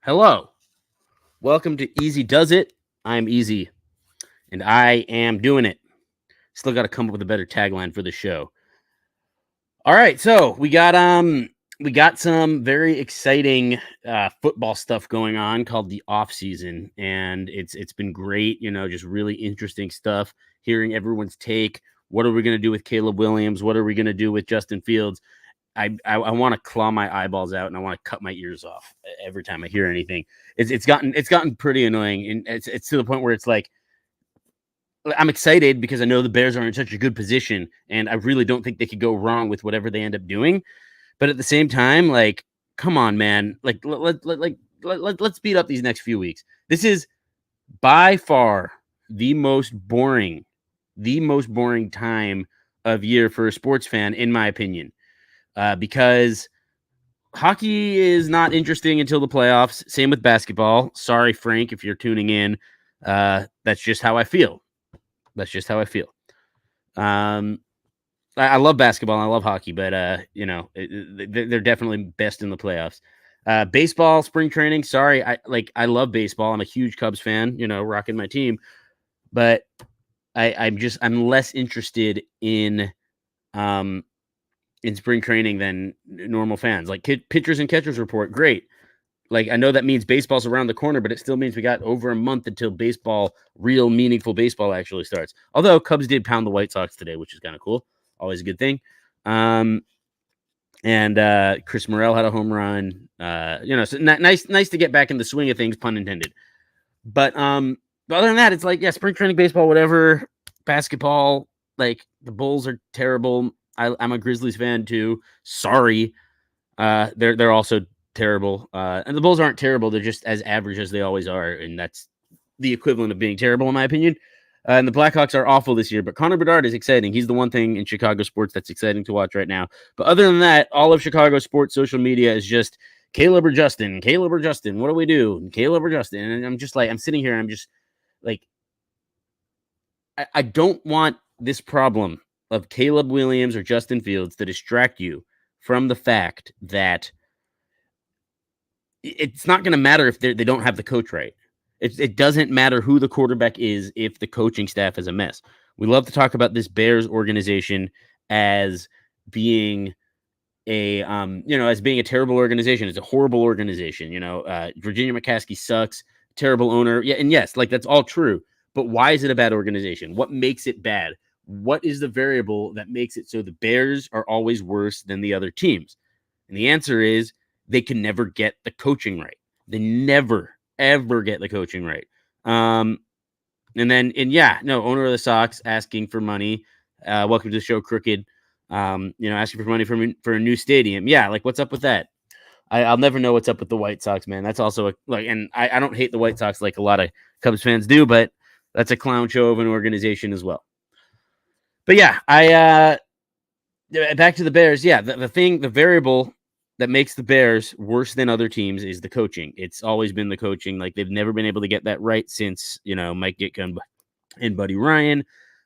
Hello. Welcome to Easy Does It. I'm Easy, and I am doing it. Still got to come up with a better tagline for the show. All right, so we got some very exciting football stuff going on called the off season, and it's been great. Just really interesting stuff. Hearing everyone's take. What are we going to do with Caleb Williams? What are we going to do with Justin Fields? I want to claw my eyeballs out and I want to cut my ears off every time I hear anything. It's gotten pretty annoying, and it's to the point where it's like I'm excited because I know the Bears are in such a good position, and I really don't think they could go wrong with whatever they end up doing. But at the same time, like, come on, man, let's speed up these next few weeks. This is by far the most boring, the most boring time of year for a sports fan, in my opinion, because hockey is not interesting until the playoffs. Same with basketball. Sorry, Frank, if you're tuning in. That's just how I feel. That's just how I feel. I love basketball and I love hockey, but they're definitely best in the playoffs. Baseball, spring training. Sorry, I love baseball. I'm a huge Cubs fan. Rocking my team, but I'm less interested in spring training than normal fans. Like pitchers and catchers report, great. Like, I know that means baseball's around the corner, but it still means we got over a month until baseball, real meaningful baseball, actually starts. Although Cubs did pound the White Sox today, which is kind of cool. Always a good thing. And Chris Morel had a home run. So nice to get back in the swing of things, pun intended. But other than that, it's like, yeah, spring training, baseball, whatever. Basketball, like, the Bulls are terrible. I'm a Grizzlies fan too. Sorry, they're also terrible. And the Bulls aren't terrible; they're just as average as they always are, and that's the equivalent of being terrible, in my opinion. And the Blackhawks are awful this year, but Connor Bedard is exciting. He's the one thing in Chicago sports that's exciting to watch right now. But other than that, all of Chicago sports social media is just Caleb or Justin. Caleb or Justin. What do we do? Caleb or Justin. And I'm just like, I'm sitting here and I'm just like, I don't want this problem of Caleb Williams or Justin Fields to distract you from the fact that it's not going to matter if they don't have the coach right. It doesn't matter who the quarterback is if the coaching staff is a mess. We love to talk about this Bears organization as being as being a terrible organization. It's a horrible organization. Virginia McCaskey sucks. Terrible owner. Yeah, and yes, like, that's all true. But why is it a bad organization? What makes it bad? What is the variable that makes it so the Bears are always worse than the other teams? And the answer is they can never get the coaching right. They never, ever get the coaching right. Owner of the Sox asking for money. Welcome to the show, Crooked. Asking for money for a new stadium. Yeah, like, what's up with that? I'll never know what's up with the White Sox, man. That's also and I don't hate the White Sox like a lot of Cubs fans do, but that's a clown show of an organization as well. But yeah, back to the Bears. Yeah, the variable that makes the Bears worse than other teams is the coaching. It's always been the coaching. Like, they've never been able to get that right since, Mike Ditka and Buddy Ryan.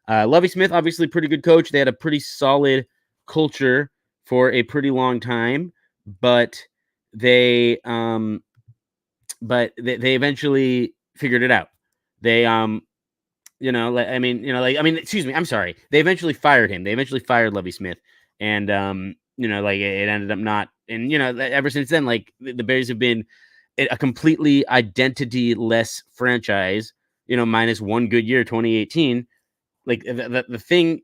Lovie Smith, obviously pretty good coach. They had a pretty solid culture for a pretty long time, but they eventually figured it out. They excuse me, I'm sorry. They eventually fired him. They eventually fired Lovie Smith, and it ended up not. And ever since then, like, the Bears have been a completely identity-less franchise. Minus one good year, 2018. Like, the thing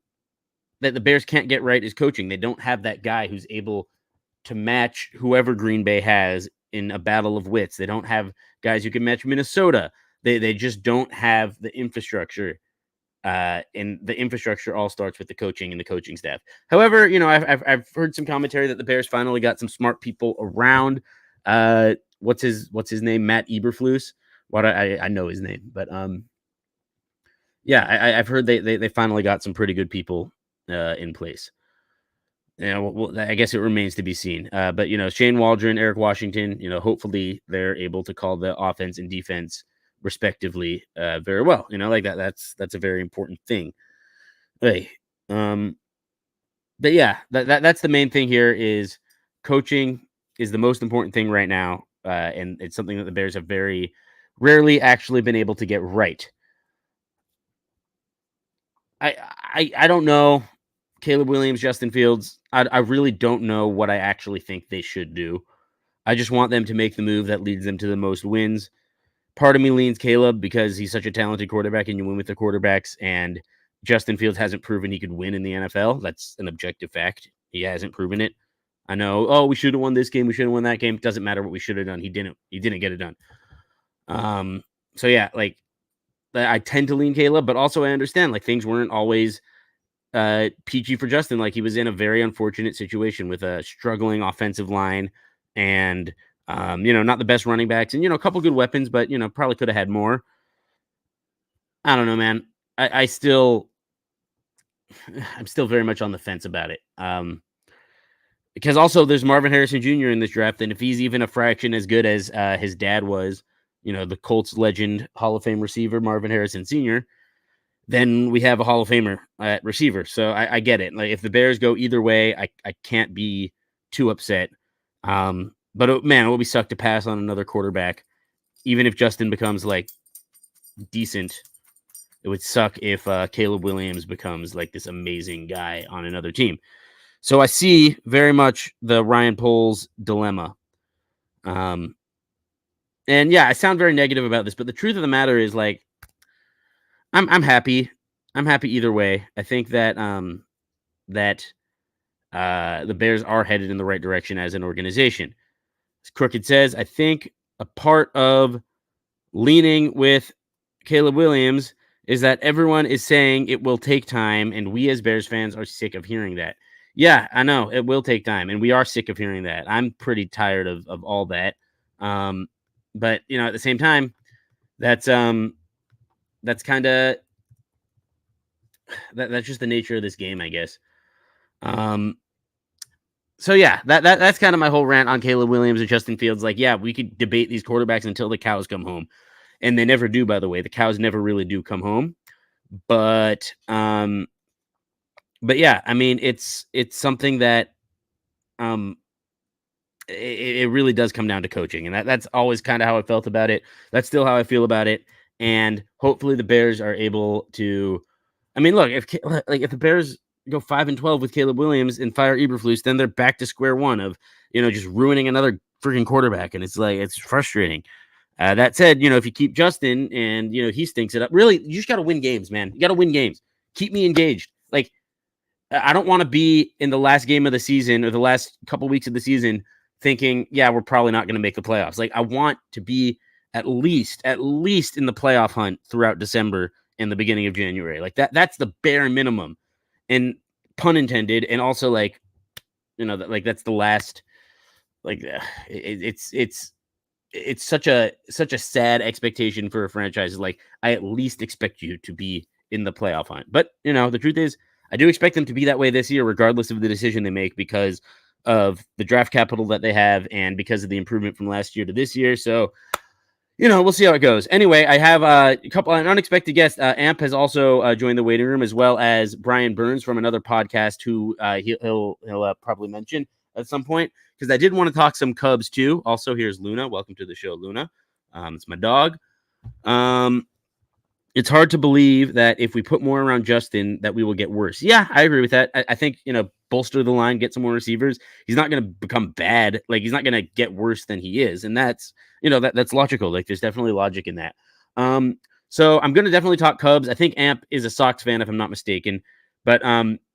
that the Bears can't get right is coaching. They don't have that guy who's able to match whoever Green Bay has in a battle of wits. They don't have guys who can match Minnesota. They just don't have the infrastructure. And the infrastructure all starts with the coaching and the coaching staff. However, I've heard some commentary that the Bears finally got some smart people around. What's his name? Matt Eberflus. I know his name, but I've heard they finally got some pretty good people in place. I guess it remains to be seen. But Shane Waldron, Eric Washington, hopefully they're able to call the offense and defense respectively very well. That's a very important thing. Hey, but yeah, that's the main thing here is coaching is the most important thing right now. and it's something that the Bears have very rarely actually been able to get right. I don't know. Caleb Williams, Justin Fields, I really don't know what I actually think they should do. I just want them to make the move that leads them to the most wins. Part of me leans Caleb because he's such a talented quarterback and you win with the quarterbacks, and Justin Fields hasn't proven he could win in the NFL. That's an objective fact. He hasn't proven it. I know, oh, we should have won this game, we should have won that game. It doesn't matter what we should have done. He didn't get it done. So yeah, like I tend to lean Caleb, but also I understand like things weren't always peachy for Justin. Like he was in a very unfortunate situation with a struggling offensive line and not the best running backs and a couple good weapons, but probably could have had more. I don't know, man. I'm still very much on the fence about it. Because also there's Marvin Harrison Jr. in this draft, and if he's even a fraction as good as his dad was, the Colts legend Hall of Fame receiver Marvin Harrison Sr., then we have a Hall of Famer at receiver. So I get it. Like if the Bears go either way, I can't be too upset. But it would be sucked to pass on another quarterback, even if Justin becomes like decent. It would suck if Caleb Williams becomes like this amazing guy on another team. So I see very much the Ryan Poles dilemma. And yeah, I sound very negative about this, but the truth of the matter is like, I'm happy. I'm happy either way. I think that the Bears are headed in the right direction as an organization. As Crooked says, I think a part of leaning with Caleb Williams is that everyone is saying it will take time, and we as Bears fans are sick of hearing that. Yeah, I know it will take time, and we are sick of hearing that. I'm pretty tired of all that. But at the same time, that's kind of that's just the nature of this game, I guess. So yeah, that's kind of my whole rant on Caleb Williams and Justin Fields. Like, yeah, we could debate these quarterbacks until the cows come home, and they never do. By the way, the cows never really do come home. But yeah, I mean, it's something that it really does come down to coaching, and that's always kind of how I felt about it. That's still how I feel about it, and hopefully the Bears are able to. I mean, look, if the Bears go 5-12 with Caleb Williams and fire Eberflus, then they're back to square one of just ruining another freaking quarterback, and it's frustrating. That said, if you keep Justin and he stinks it up, really, you just got to win games, man. You got to win games. Keep me engaged. Like, I don't want to be in the last game of the season or the last couple weeks of the season thinking, yeah, we're probably not going to make the playoffs. Like, I want to be at least in the playoff hunt throughout December and the beginning of January. Like that's the bare minimum, and pun intended. And also like, that's the last, like it's such a sad expectation for a franchise. Like I at least expect you to be in the playoff hunt, but the truth is I do expect them to be that way this year, regardless of the decision they make, because of the draft capital that they have and because of the improvement from last year to this year. So, we'll see how it goes. Anyway, I have an unexpected guest. Amp has also joined the waiting room, as well as Brian Burns from another podcast who he'll probably mention at some point, because I did want to talk some Cubs too. Also, here's Luna. Welcome to the show, Luna. It's my dog. It's hard to believe that if we put more around Justin, that we will get worse. Yeah, I agree with that. I think, bolster the line, get some more receivers. He's not going to become bad. Like, he's not going to get worse than he is. And that's, that's logical. Like, there's definitely logic in that. So I'm going to definitely talk Cubs. I think Amp is a Sox fan, if I'm not mistaken. But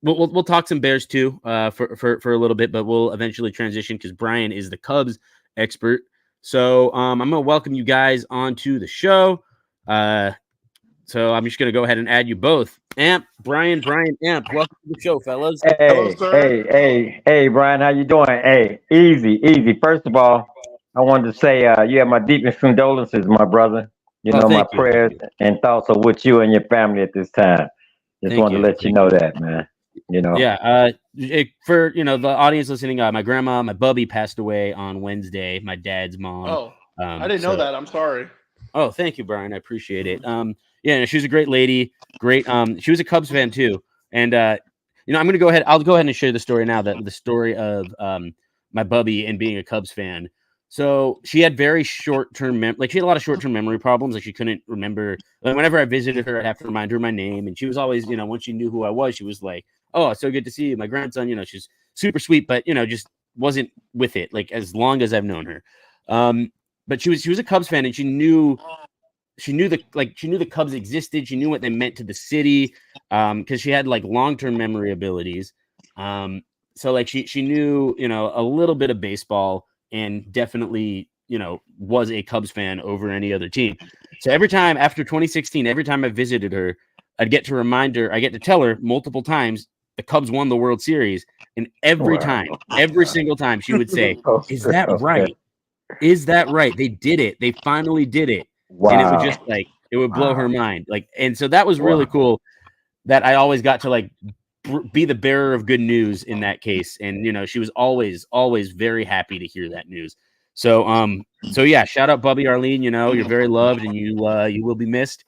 we'll talk some Bears too for a little bit, but we'll eventually transition because Brian is the Cubs expert. So I'm going to welcome you guys onto the show. So I'm just going to go ahead and add you both. Amp, Brian, Amp. Welcome to the show, fellas. Hello, hey, Brian, how you doing? Hey, easy. First of all, I wanted to say you have my deepest condolences, my brother. My prayers and thoughts are with you and your family at this time. Just wanted to let you know that, man. Yeah. For the audience listening, my grandma, my bubby, passed away on Wednesday. My dad's mom. Oh, I didn't know that. I'm sorry. Oh, thank you, Brian. I appreciate it. Yeah, she was a great lady. Great. She was a Cubs fan too. And I'm going to go ahead. I'll go ahead and share the story now. The story of my bubby and being a Cubs fan. So she had very short-term she had a lot of short-term memory problems. Like she couldn't remember. Like whenever I visited her, I'd have to remind her my name, and she was always, once she knew who I was, she was like, "Oh, it's so good to see you, my grandson." She's super sweet, but just wasn't with it. Like as long as I've known her, but she was a Cubs fan, and she knew the Cubs existed. She knew what they meant to the city, because she had like long-term memory abilities. So like she knew a little bit of baseball. And definitely, was a Cubs fan over any other team. So every time after 2016, every time I visited her, I'd get to remind her, I get to tell her multiple times the Cubs won the World Series. And every single time she would say, "Is that right? Is that right? They did it. They finally did it." Wow. And it would just it would blow her mind. And so that was really cool that I always got to be the bearer of good news in that case. And, she was always very happy to hear that news. So, yeah, shout out Bubby Arlene, you're very loved and you will be missed.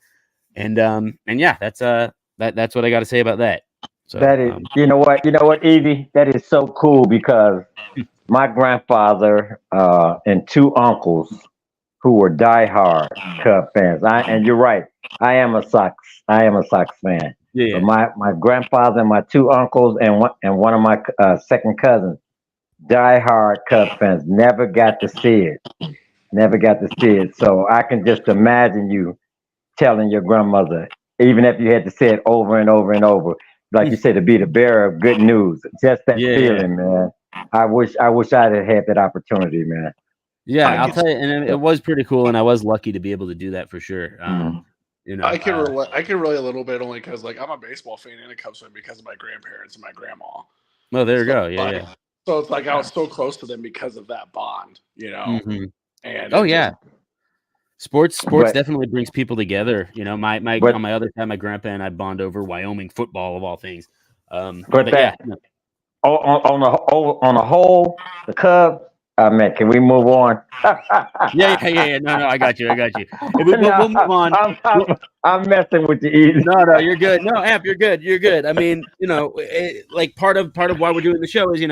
And yeah, that's what I got to say about that. So that is, you know what, Evie, that is so cool because my grandfather, and two uncles who were diehard Cub fans. And you're right. I am a Sox fan. Yeah. But my grandfather and my two uncles and one of my second cousins, diehard Cub fans, never got to see it. So I can just imagine you telling your grandmother, even if you had to say it over and over and over, like you said, to be the bearer of good news. Just that feeling, man. I wish I'd have had that opportunity, man. Yeah, I'll tell you, and it was pretty cool, and I was lucky to be able to do that for sure. I can relate a little bit only because I'm a baseball fan and a Cubs fan because of my grandparents and my grandma. Oh, there you go. Yeah. So it's I was so close to them because of that bond, Mm-hmm. And sports definitely brings people together. On my other side, my grandpa and I bond over Wyoming football of all things. But yeah. On the whole, the Cubs. Man, can we move on? Yeah. No, I got you. We'll move on. I'm messing with you, Ethan. No, you're good. No, Amp, you're good. I mean, part of why we're doing the show is,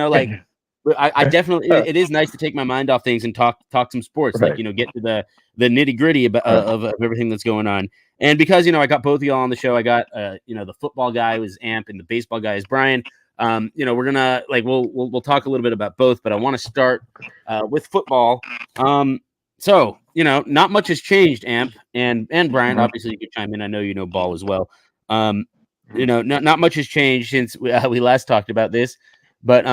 I definitely, it is nice to take my mind off things and talk some sports, get to the nitty gritty of everything that's going on. And because, I got both of y'all on the show, I got, the football guy was Amp and the baseball guy is Brian. We're gonna we'll talk a little bit about both, but I want to start with football. So not much has changed, Amp and Brian. Obviously, you could chime in. I know you know ball as well. Not much has changed since we last talked about this, but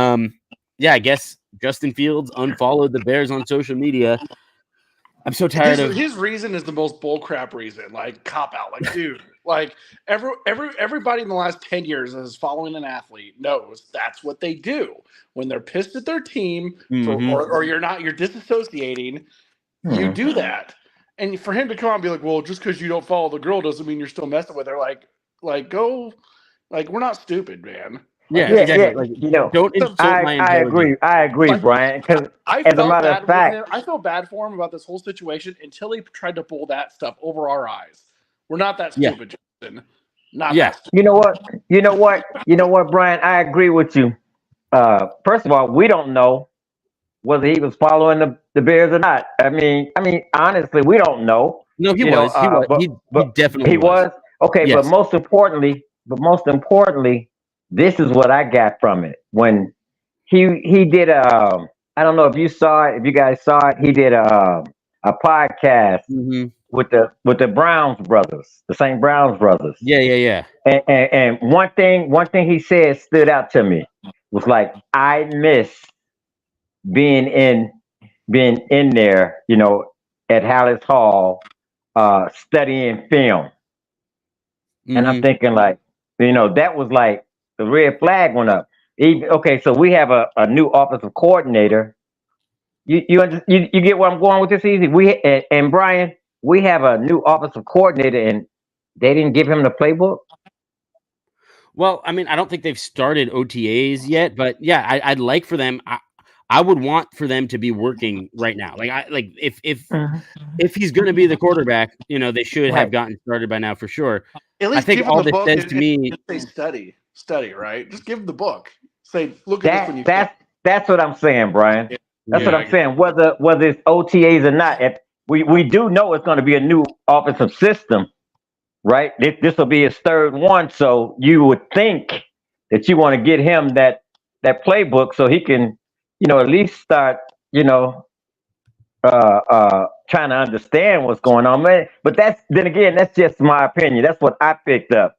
yeah, I guess Justin Fields unfollowed the Bears on social media. I'm so tired of his reason is the most bullcrap reason, cop out, dude. Everybody in the last 10 years that is following an athlete knows that's what they do when they're pissed at their team, or you're disassociating. You do that, and for him to come out and be like, "Well, just because you don't follow the girl doesn't mean you're still messing with her." Go, we're not stupid, man. Yeah, exactly. Don't insult my intelligence. I agree, Brian. Because as a matter of fact, I feel bad for him about this whole situation until he tried to pull that stuff over our eyes. We're not that stupid, Justin. Not that stupid. You know what, Brian? I agree with you. First of all, we don't know whether he was following the Bears or not. I mean, honestly, we don't know. No, he was. He definitely was. Okay, yes. But most importantly, this is what I got from it. When he did I don't know if you guys saw it. He did a podcast with the Browns brothers, the St. Browns brothers. Yeah. And one thing he said stood out to me was I miss being in there, at Hallis Hall, studying film. And I'm thinking that was the red flag went up. Okay, so we have a new offensive coordinator. You get where I'm going with this, Easy? And Brian, we have a new offensive coordinator, and they didn't give him the playbook. Well, I mean, I don't think they've started OTAs yet, but yeah, I'd like for them. I would want for them to be working right now. If he's going to be the quarterback, they should have gotten started by now for sure. At least I think all this says to me, say study, right? Just give him the book. Say, look at this when you. That's what I'm saying, Brian. That's what I'm saying. Whether it's OTAs or not, if we do know it's going to be a new offensive system, right? This will be his third one, so you would think that you want to get him that playbook so he can, at least start, trying to understand what's going on, man. But that's just my opinion. That's what I picked up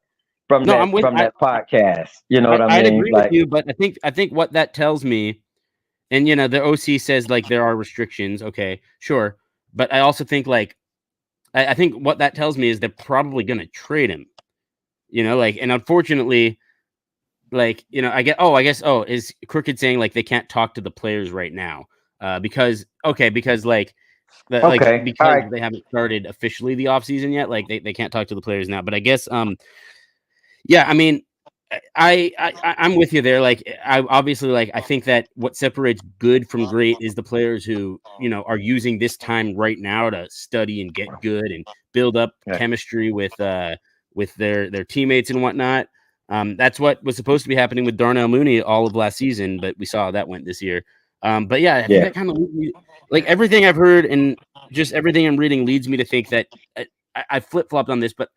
from that podcast. You know what I mean? I'd agree with you, but I think what that tells me, and the OC says like there are restrictions. Okay, sure, but I also think like I think what that tells me is they're probably going to trade him. And unfortunately, I guess is Crooked saying like they can't talk to the players right now because like. Because they haven't started officially the offseason yet, like they can't talk to the players now. But I guess I mean I'm with you there. Like I obviously I think that what separates good from great is the players who are using this time right now to study and get good and build up chemistry with their teammates and whatnot. That's what was supposed to be happening with Darnell Mooney all of last season, but we saw how that went this year. But I think that kind of like everything I've heard and just everything I'm reading leads me to think that I flip-flopped on this, but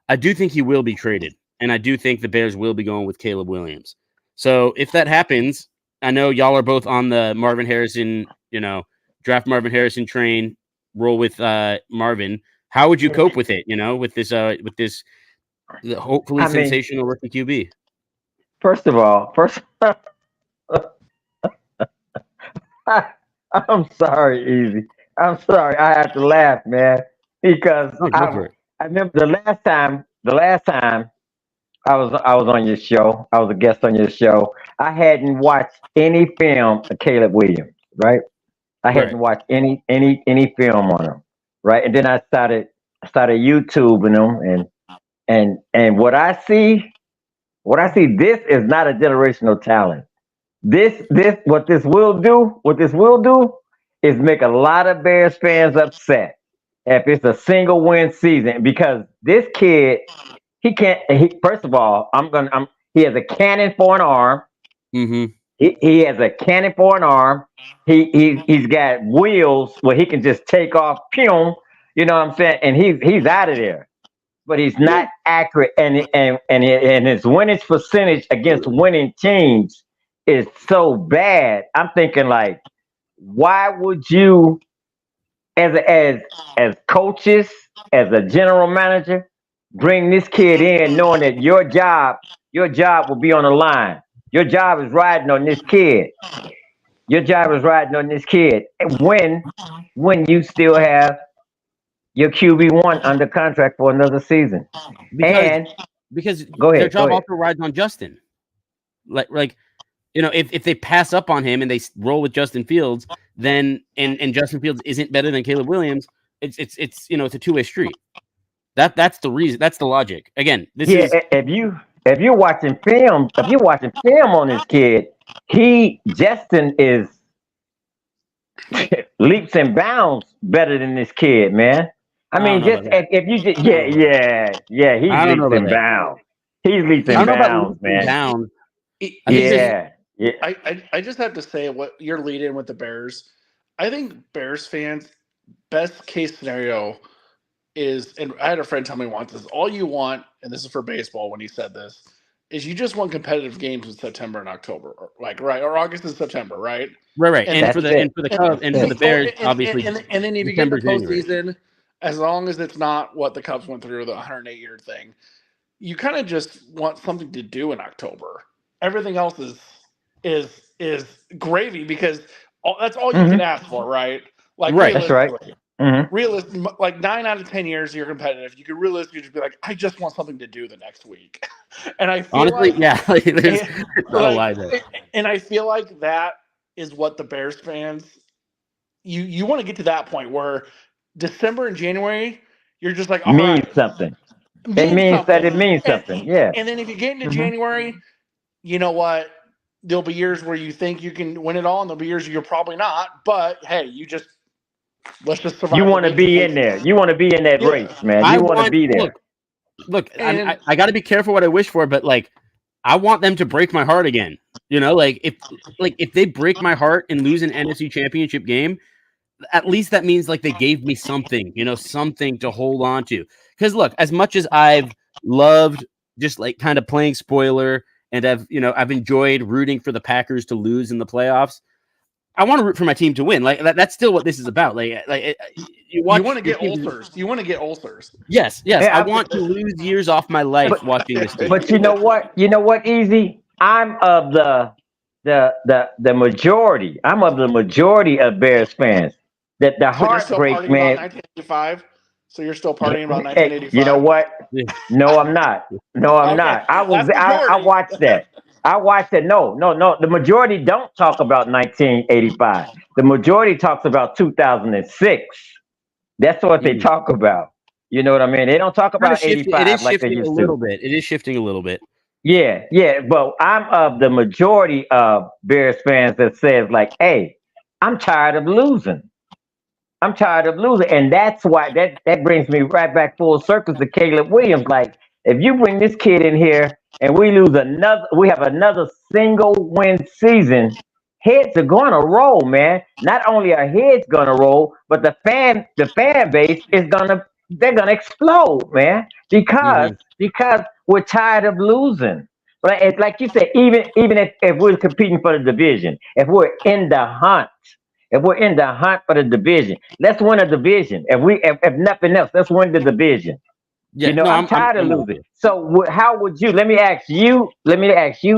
I do think he will be traded. And I do think the Bears will be going with Caleb Williams. So if that happens, I know y'all are both on the Marvin Harrison, draft Marvin Harrison train, roll with Marvin. How would you cope with it, with this hopefully sensational rookie QB? First of all, I'm sorry, Easy. I'm sorry. I have to laugh, man, because I remember the last time I was on your show. I was a guest on your show. I hadn't watched any film of Caleb Williams, right? I hadn't watched any film on him, right? And then I started YouTubing him, and what I see, this is not a generational talent. What this will do is make a lot of Bears fans upset if it's a single win season, because this kid, he can't. First of all, he has a cannon for an arm. Mm-hmm. He has a cannon for an arm. He's got wheels where he can just take off. Pew, you know what I'm saying? And he's out of there. But he's not accurate, and his winnings percentage against winning teams is so bad. I'm thinking like, why would you, as coaches, as a general manager, bring this kid in knowing that your job will be on the line? Your job is riding on this kid. Your job is riding on this kid. When you still have your QB1 under contract for another season. Because their job also rides on Justin. Like if they pass up on him and they roll with Justin Fields, then and Justin Fields isn't better than Caleb Williams, it's a two-way street. That's the reason. That's the logic. Again, if you're watching film on this kid, Justin is leaps and bounds better than this kid, man. I mean, just if you just he's leaps and bounds. He's leaps and bounds, man. I just have to say what you're leading with the Bears. I think Bears fans, best case scenario is, and I had a friend tell me once, is all you want, and this is for baseball when he said this, is you just want competitive games in September and October, or August and September, right? Right. And for the Cubs and for the Bears, obviously. And then if you get the postseason, as long as it's not what the Cubs went through, the 108-year thing, you kind of just want something to do in October. Everything else is gravy, because that's all you can ask for, right? Like, that's right. Like 9 out of 10 years you're competitive, you could realistically just be like, I just want something to do the next week. And I feel honestly, there's not a lie there. And I feel like that is what the Bears fans, you want to get to that point where December and January, you're just like, something. It means something. Yeah. And then if you get into January, you know what? There'll be years where you think you can win it all, and there'll be years you're probably not. But hey, let's just survive. You want to be in there. You want to be in that race, man. You want to be there. Look, I got to be careful what I wish for, but like, I want them to break my heart again. Like if they break my heart and lose an NFC Championship game, at least that means like they gave me something, something to hold on to. Because look, as much as I've loved just like kind of playing spoiler, and I've enjoyed rooting for the Packers to lose in the playoffs, I want to root for my team to win. Like that's still what this is about. You want to get ulcers. You want to get ulcers. Yes. Yeah, I want to lose years off my life watching this team. But you know what? Easy. I'm of the majority. I'm of the majority of Bears fans. That the heartbreak, man. 1985. So you're still partying about 1985. You know what? No, I'm not. No, I'm not. I watched that. I watched it. No. The majority don't talk about 1985. The majority talks about 2006. That's what they talk about. You know what I mean? They don't talk about 85 like they used to. It is shifting a little bit. Yeah. But I'm of the majority of Bears fans that says like, hey, I'm tired of losing. And that's why that brings me right back full circle to Caleb Williams. Like, if you bring this kid in here and we have another single win season, heads are gonna roll, man. Not only are heads gonna roll, but the fan base they're gonna explode, man. Because we're tired of losing. But it's like you said, even if we're competing for the division, if we're in the hunt for the division, let's win a division. If nothing else, let's win the division. Yeah, I'm tired of losing. So how would you? Let me ask you,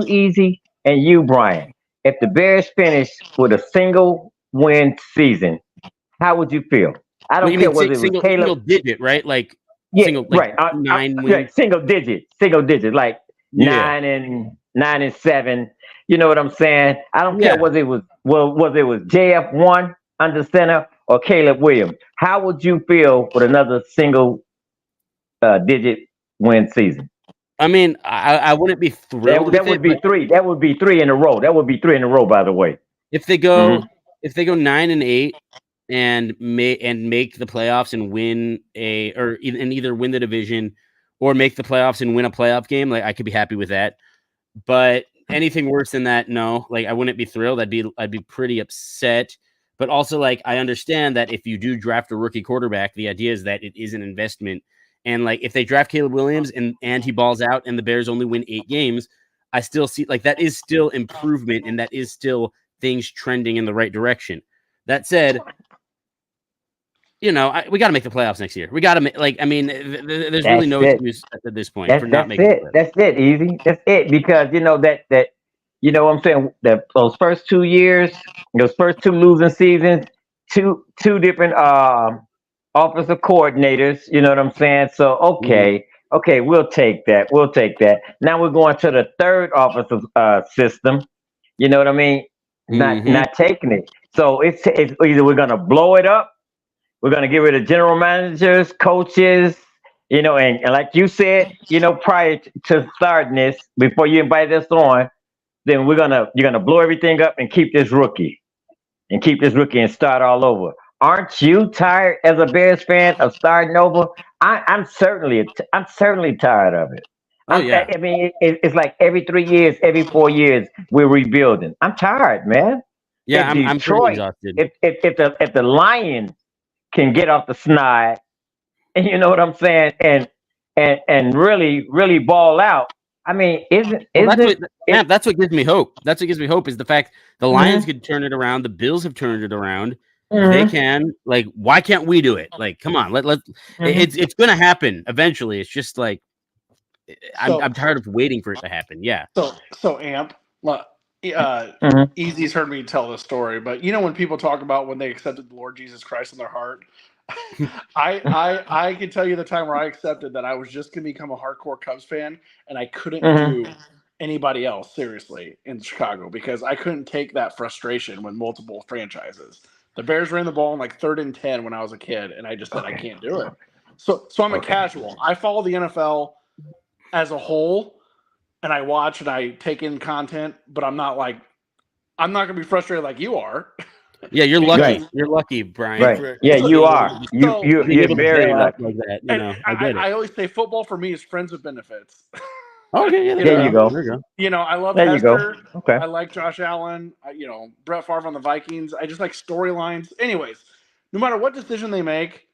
Easy, and you, Brian. If the Bears finish with a single win season, how would you feel? I don't care whether it was Caleb. Single digit, right? Like single, right? 9 wins. Single digit, like 9 and 7. You know what I'm saying? I don't care whether it was JF1 under center or Caleb Williams. How would you feel with another single digit win season? I mean, I wouldn't be thrilled. That would be 3. That would be 3 in a row. By the way. If they go 9 and 8 and make the playoffs and win either win the division or make the playoffs and win a playoff game, like I could be happy with that. But anything worse than that, no. Like I wouldn't be thrilled. I'd be pretty upset. But also, like, I understand that if you do draft a rookie quarterback, the idea is that it is an investment. And like if they draft Caleb Williams and he balls out and the Bears only win 8 games, I still see like that is still improvement and that is still things trending in the right direction. That said, we got to make the playoffs next year. We got to there's really no excuse at this point for not making it. That's it, Easy. That's it, because that what I'm saying, that those first 2 years, those first 2 losing seasons, two different offensive coordinators, you know what I'm saying? So okay, we'll take that. Now we're going to the third offensive system. You know what I mean? Not taking it. So it's either we're gonna blow it up, we're gonna get rid of general managers, coaches, and like you said, prior to starting this, before you invite us on, then you're gonna blow everything up and keep this rookie and start all over. Aren't you tired as a Bears fan of starting over? I'm certainly tired of it. I mean, it's like every 3 years, every 4 years, we're rebuilding. I'm tired, man. Yeah, I'm Detroit, exhausted. If the Lions can get off the snide, and you know what I'm saying, and really ball out. I mean, that's what gives me hope. That's what gives me hope is the fact the Lions could turn it around. The Bills have turned it around. They can. Like, why can't we do it? Like, come on, it's going to happen eventually. It's just like I'm tired of waiting for it to happen. Yeah. So Amp, Easy's heard me tell this story, but when people talk about when they accepted the Lord Jesus Christ in their heart, I can tell you the time where I accepted that I was just going to become a hardcore Cubs fan, and I couldn't do anybody else seriously in Chicago because I couldn't take that frustration with multiple franchises. The Bears ran the ball in like 3rd and 10 when I was a kid, and I just said I can't do it. So I'm a casual. I follow the NFL as a whole, and I watch and I take in content, but I'm not going to be frustrated like you are. Yeah, you're lucky. Right. You're lucky, Brian. Right. Yeah, you are. You're very lucky. Like that. I get it. I always say football for me is friends with benefits. Okay, yeah, there you go. There you go. You know, I love There you go. Hester. Okay. I like Josh Allen. Brett Favre on the Vikings. I just like storylines. Anyways, no matter what decision they make,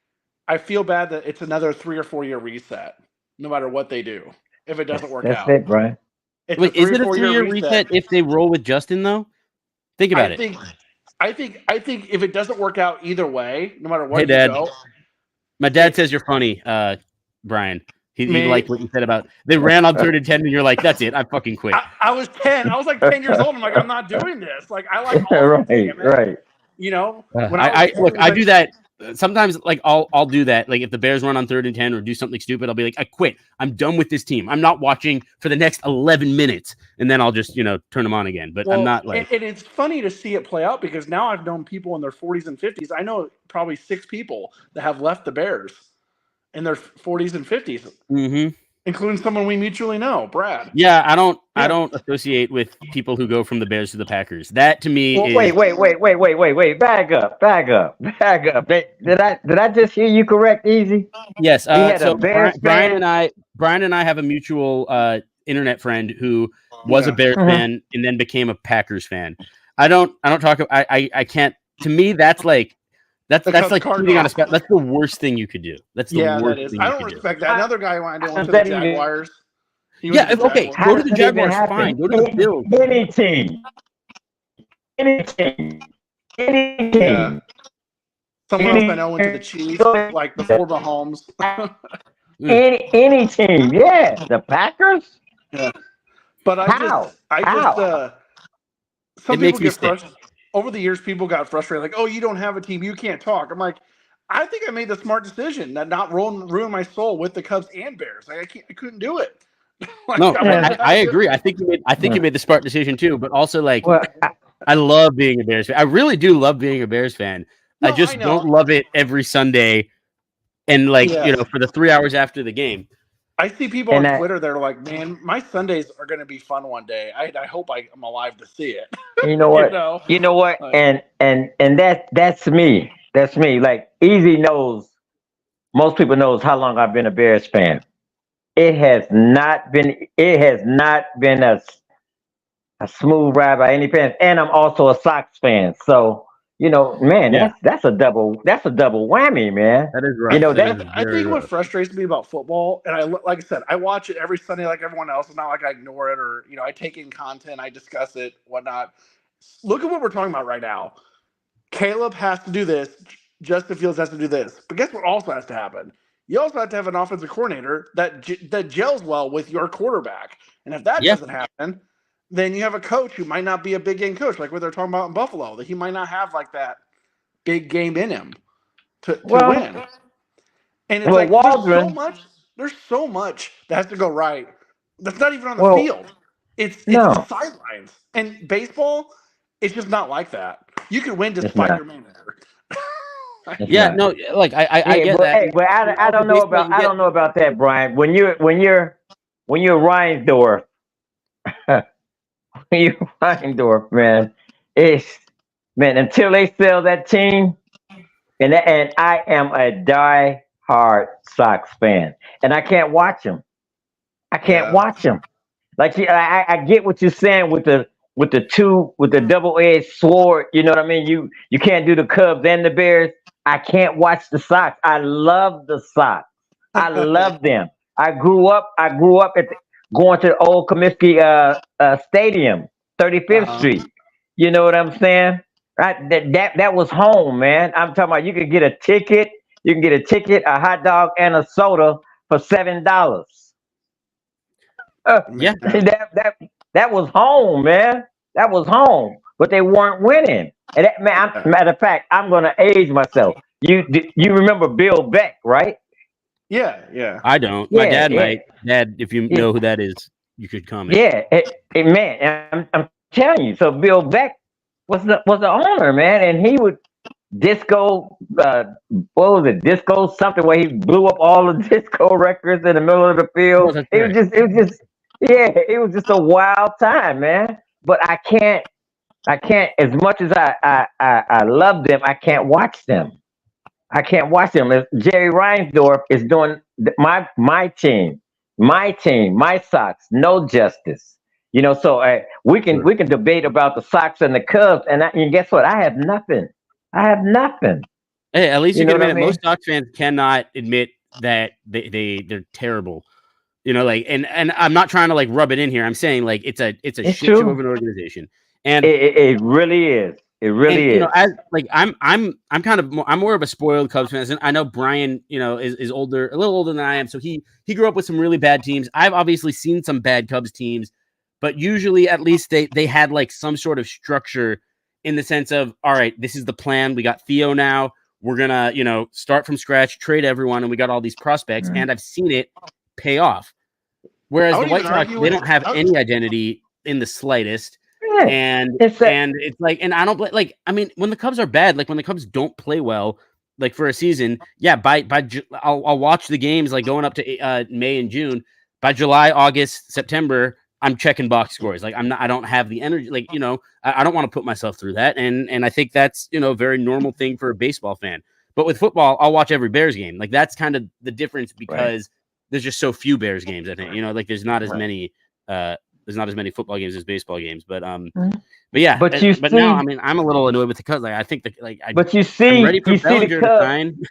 I feel bad that it's another 3 or 4 year reset. No matter what they do, if it doesn't work That's out, it, Brian. it's Wait, a 3 is or it a 4 year 3-year reset. reset if they roll with Justin though? Think about it. I think if it doesn't work out either way, no matter where Hey, you Dad. go, My dad says you're funny, Brian. He liked what you said about they ran on 3rd and 10, and you're like, that's it. I fucking quit. I was 10. I was like 10 years old. I'm like, I'm not doing this. Like, I like offense, right. You know, when I look, I do that sometimes. Like I'll do that. Like if the Bears run on 3rd and 10 or do something stupid, I'll be like, I quit. I'm done with this team. I'm not watching for the next 11 minutes, and then I'll just turn them on again. But I'm not like. And it's funny to see it play out because now I've known people in their 40s and 50s. I know probably 6 people that have left the Bears in their 40s and 50s, including someone we mutually know, Brad. Yeah, I don't associate with people who go from the Bears to the Packers. That to me is Wait. Back up. Did I just hear you correct, Easy? Yes. So Brian and I have a mutual internet friend who was a Bears fan and then became a Packers fan. I don't talk. I can't. To me, that's like cheating on a spot. That's the worst thing you could do. That's the worst that is. thing I you don't could respect do. that. Another guy went to the Jaguars. Yeah, okay. Go to the Jaguars. Fine. Go to the Bills. Any team. Yeah. Someone else I know went to the Chiefs, like before Mahomes. any team, yeah. The Packers. Yeah. But some it people get frustrated. Over the years, people got frustrated, like, "Oh, you don't have a team, you can't talk." I'm like, I think I made the smart decision that not ruin my soul with the Cubs and Bears. Like, I couldn't do it. No, I agree. I think you made the smart decision too. But also, like, I love being a Bears fan. I really do love being a Bears fan. I just don't love it every Sunday, and for the 3 hours after the game. I see people on Twitter that are like, "Man, my Sundays are going to be fun one day. I hope I'm alive to see it." You know what? You know what? And that's me. That's me. Like Easy knows. Most people knows how long I've been a Bears fan. It has not been a smooth ride by any fans, and I'm also a Sox fan. So man, that's a double whammy, man. That is right. I think what frustrates me about football, and like I said, I watch it every Sunday like everyone else. It's not like I ignore it or I take in content, I discuss it, whatnot. Look at what we're talking about right now. Caleb has to do this. Justin Fields has to do this. But guess what also has to happen? You also have to have an offensive coordinator that gels well with your quarterback. And if that doesn't happen, then you have a coach who might not be a big game coach, like what they're talking about in Buffalo, that he might not have like that big game in him to win. And it's there's so much that has to go right. That's not even on the field. It's the sidelines. And baseball, it's just not like that. You can win despite your manager. I get that. Hey, but I don't know about that, Brian. When you're Reinsdorf, man, until they sell that team, and I am a die-hard Sox fan, and I can't watch them. Like I get what you're saying with the double-edged sword. You know what I mean? You can't do the Cubs and the Bears. I can't watch the Sox. I love the Sox. I love them. I grew up going to the old Comiskey Stadium, 35th Street. You know what I'm saying? Right? That was home, man. I'm talking about you could get a ticket. You can get a ticket, a hot dog, and a soda for $7. Yeah, that was home, man. That was home, but they weren't winning. And matter of fact, I'm gonna age myself. You remember Bill Beck, right? Yeah. I don't. My dad might. Dad, if you know who that is, you could comment. Yeah, man. I'm telling you. So Bill Beck was the owner, man, and he would disco. What was it? Disco something where he blew up all the disco records in the middle of the field. It was just a wild time, man. But I can't. As much as I love them, I can't watch them. Jerry Reinsdorf is doing my team. My team, my Sox, no justice. So we can debate about the Sox and the Cubs, and guess what? I have nothing. I have nothing. Hey, at least you know can what admit I it. mean? Most Sox fans cannot admit that they're terrible. And I'm not trying to like rub it in here. I'm saying like it's a It's shit show of true. an organization. And It really is. It really is. as like I'm kind of I'm more of a spoiled Cubs fan. And I know Brian, is older, a little older than I am. So he grew up with some really bad teams. I've obviously seen some bad Cubs teams, but usually at least they had like some sort of structure in the sense of, all right, this is the plan. We got Theo now. We're gonna, start from scratch, trade everyone, and we got all these prospects. And I've seen it pay off. Whereas the White Sox, they don't have any identity in the slightest. Yeah. And it's like, and I don't like, I mean, when the Cubs are bad, like when the Cubs don't play well, like for a season, yeah, I'll watch the games like going up to May and June. By July, August, September, I'm checking box scores. Like I don't have the energy, like, I don't want to put myself through that. And I think that's, a very normal thing for a baseball fan. But with football, I'll watch every Bears game. Like that's kind of the difference because there's just so few Bears games, I think, like there's not as many, there's not as many football games as baseball games, but yeah. But now, I mean, I'm a little annoyed with the Cubs. Like, I think I'm ready for Bellinger to sign.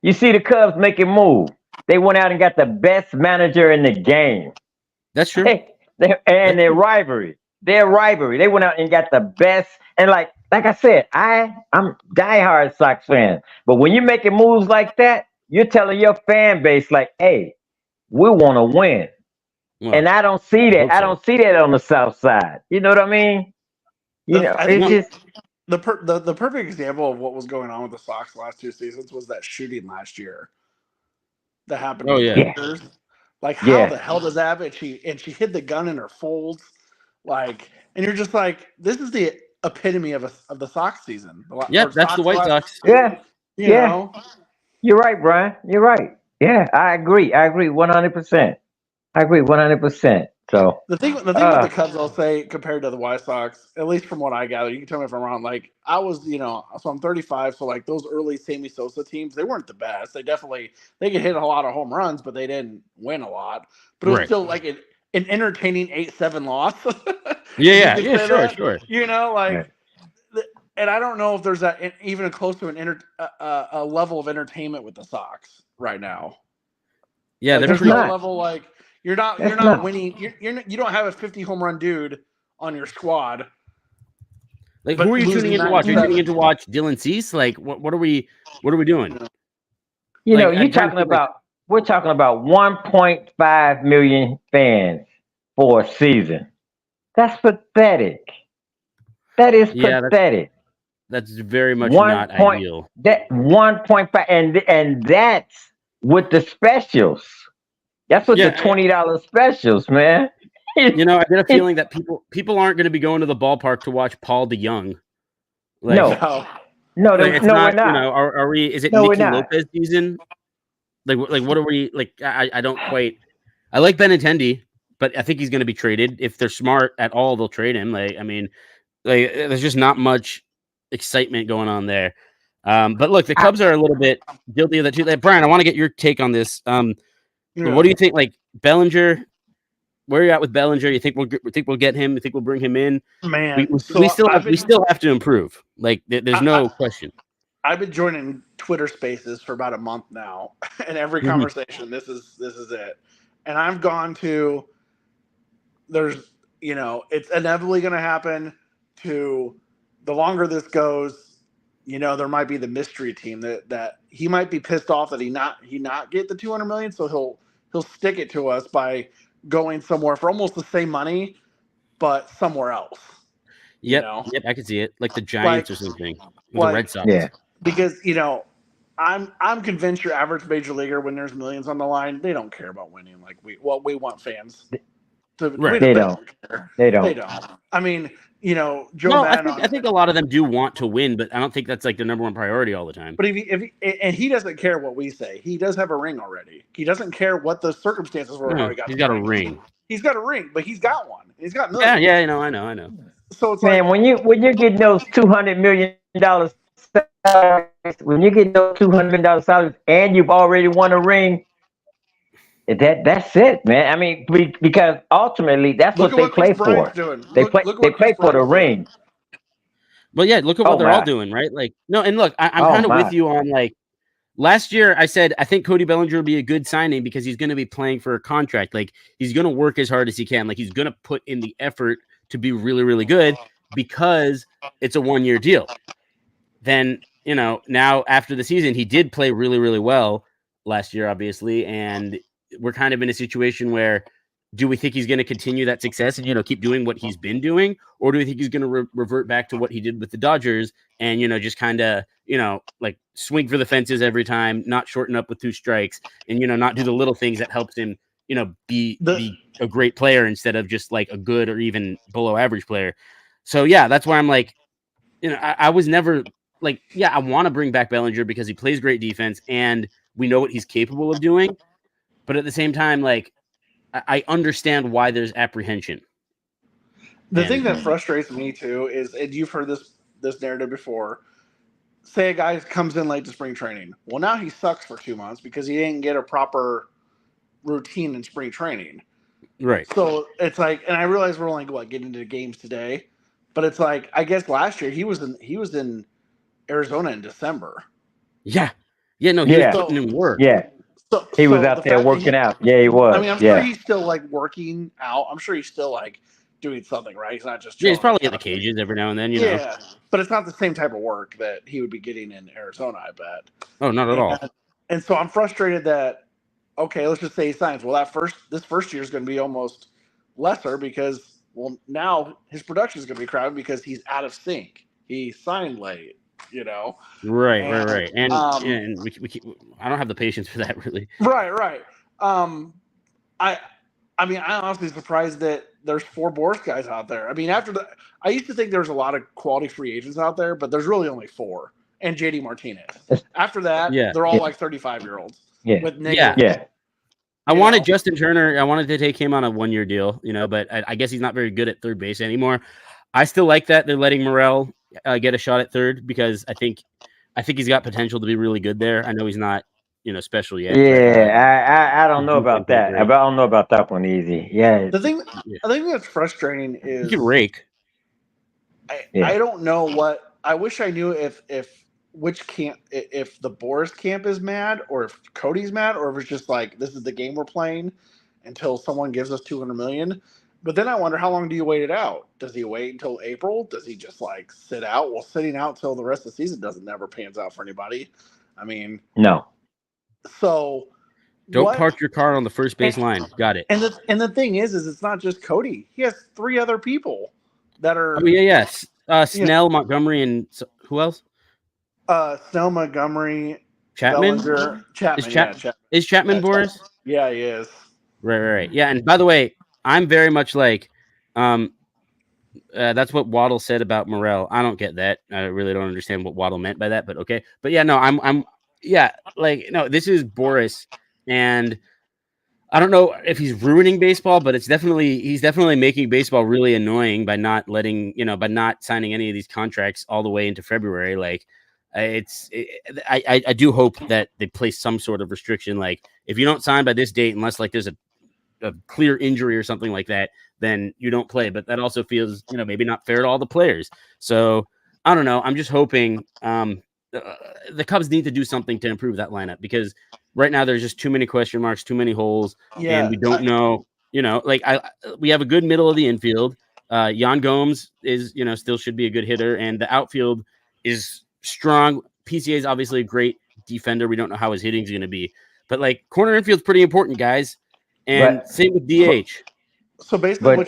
You see the Cubs make a move. They went out and got the best manager in the game. That's true. Their rivalry. They went out and got the best. And like I said, I'm diehard Sox fan. But when you're making moves like that, you're telling your fan base, like, hey, we want to win. Well, and I don't see that. I don't see that on the South Side. You know what I mean? It's just the perfect example of what was going on with the Sox the last 2 seasons was that shooting last year that happened. Oh yeah. Like how the hell does that happen? She hid the gun in her folds, like, and you're just like, this is the epitome of the Sox season. Yep, that's the White Sox. Yeah, you know? You're right, Brian. You're right. Yeah, I agree. 100%. I agree 100%. So the thing with the Cubs, I'll say, compared to the White Sox, at least from what I gather, you can tell me if I'm wrong. Like I was, so I'm 35, so like those early Sammy Sosa teams, they weren't the best. They could hit a lot of home runs, but they didn't win a lot. But it was still like an entertaining 8-7 loss. Yeah, sure. And I don't know if there's that even close to a level of entertainment with the Sox right now. Yeah, there's no level like. You're not winning. You don't have a 50 home run dude on your squad. Like who are you tuning in to watch? Are you tuning in to watch Dylan Cease? Like what are we doing? We're talking about 1.5 million fans for a season. That's pathetic. That is pathetic. That's very much not ideal. That 1.5 and that's with the specials. That's what the $20 specials, man. I get a feeling that people aren't going to be going to the ballpark to watch Paul DeYoung. Like, no, we're not. Are we? Is it Nicky Lopez season? Like what are we like? I don't quite. I like Benintendi, but I think he's going to be traded. If they're smart at all, they'll trade him. Like, I mean, like there's just not much excitement going on there. But look, the Cubs are a little bit guilty of that too. Like, Brian, I want to get your take on this. What do you think? Like Bellinger, where are you at with Bellinger? You think we'll get him? You think we'll bring him in? Man, we still have to improve. Like there's no question. I've been joining Twitter Spaces for about a month now, and every conversation, this is it. And I've gone to. There's it's inevitably going to happen. To the longer this goes, there might be the mystery team that he might be pissed off that he not get the $200 million, so he'll stick it to us by going somewhere for almost the same money, but somewhere else. Yep, I can see it, like the Giants or something, or the Red Sox. Yeah, because I'm convinced your average major leaguer, when there's millions on the line, they don't care about winning. Like we want fans. They don't. I mean, Joe. No, I think a lot of them do want to win, but I don't think that's like the number one priority all the time. But if he doesn't care what we say, he does have a ring already. He doesn't care what the circumstances were. How he's got a ring. He's got a ring, but he's got one. He's got millions. Yeah, I know. So it's man, when you're getting those $200 million salaries, when you get those $200 million salaries, and you've already won a ring, That's it, man. I mean, because ultimately that's Look what at they what Chris play Bryant's for. doing. They Look play. at They what Chris play for the Bryant's doing. ring. Well, yeah, look at what they're all doing, right? Like, no, and look, I'm Oh, kind of my. with you on like last year. I said I think Cody Bellinger will be a good signing because he's going to be playing for a contract. Like, he's going to work as hard as he can. Like, he's going to put in the effort to be really, really good because it's a 1-year deal. Then, now after the season, he did play really, really well last year, obviously, and we're kind of in a situation where do we think he's going to continue that success and keep doing what he's been doing, or do we think he's going to revert back to what he did with the Dodgers and just kind of like swing for the fences every time, not shorten up with 2 strikes, and not do the little things that helps him be a great player instead of just like a good or even below average player. So yeah, that's why I'm like, I was never like, yeah, I want to bring back Bellinger because he plays great defense and we know what he's capable of doing. But at the same time, like, I understand why there's apprehension. The thing that frustrates me too is, and you've heard this narrative before. Say a guy comes in late to spring training. Well, now he sucks for 2 months because he didn't get a proper routine in spring training. Right. So it's like, and I realize we're only getting into games today, but it's like, I guess last year he was in Arizona in December. Yeah. Yeah. No, he was putting in work. Yeah. So he was out there working out. Yeah, he was. I mean, I'm sure he's still like working out. I'm sure he's still like doing something, right? He's not just chilling. Yeah, he's probably in the cages every now and then, you know. But it's not the same type of work that he would be getting in Arizona, I bet. Oh, not at all. And so I'm frustrated that, okay, let's just say he signs. Well, this first year is going to be almost lesser because, well, now his production is going to be crowded because he's out of sync. He signed late, Right. And I don't have the patience for that, really. Right. I'm honestly surprised that there's 4 Boris guys out there. I mean, I used to think there was a lot of quality free agents out there, but there's really only 4, and JD Martinez. After that, they're all like 35-year-olds. Yeah. I wanted Justin Turner. I wanted to take him on a 1-year deal, but I guess he's not very good at third base anymore. I still like that they're letting Morel get a shot at third because I think he's got potential to be really good there. I know he's not, special yet. Yeah, I don't know about that. I don't know about that one, Easy. Yeah. The thing that's frustrating is he can rake. I don't know what. I wish I knew if which camp, if the Boris camp is mad or if Cody's mad or if it's just like, this is the game we're playing until someone gives us $200 million. But then I wonder, how long do you wait it out? Does he wait until April? Does he just like sit out? Well, sitting out till the rest of the season never pans out for anybody. I mean, no. So don't park your car on the first base line. Got it. And the thing is it's not just Cody. He has 3 other people that are. Oh yeah, yes. Snell, Montgomery, and who else? Snell, Montgomery, Chapman. Bellinger, Chapman. Chapman. Is Chapman Boris? Yeah, he is. Right. Yeah, and by the way, I'm very much like, that's what Waddle said about Morel. I don't get that. I really don't understand what Waddle meant by that, but okay. But yeah, no, this is Boris, and I don't know if he's ruining baseball, but he's definitely making baseball really annoying by not signing any of these contracts all the way into February. Like, I do hope that they place some sort of restriction. Like, if you don't sign by this date, unless like there's a clear injury or something like that, then you don't play. But that also feels, maybe not fair to all the players. So I don't know. I'm just hoping the Cubs need to do something to improve that lineup because right now there's just too many question marks, too many holes, and we don't know. We have a good middle of the infield. Yan Gomes is, still should be a good hitter, and the outfield is strong. PCA is obviously a great defender. We don't know how his hitting is going to be, but like corner infield's pretty important, guys. And same with DH. So basically,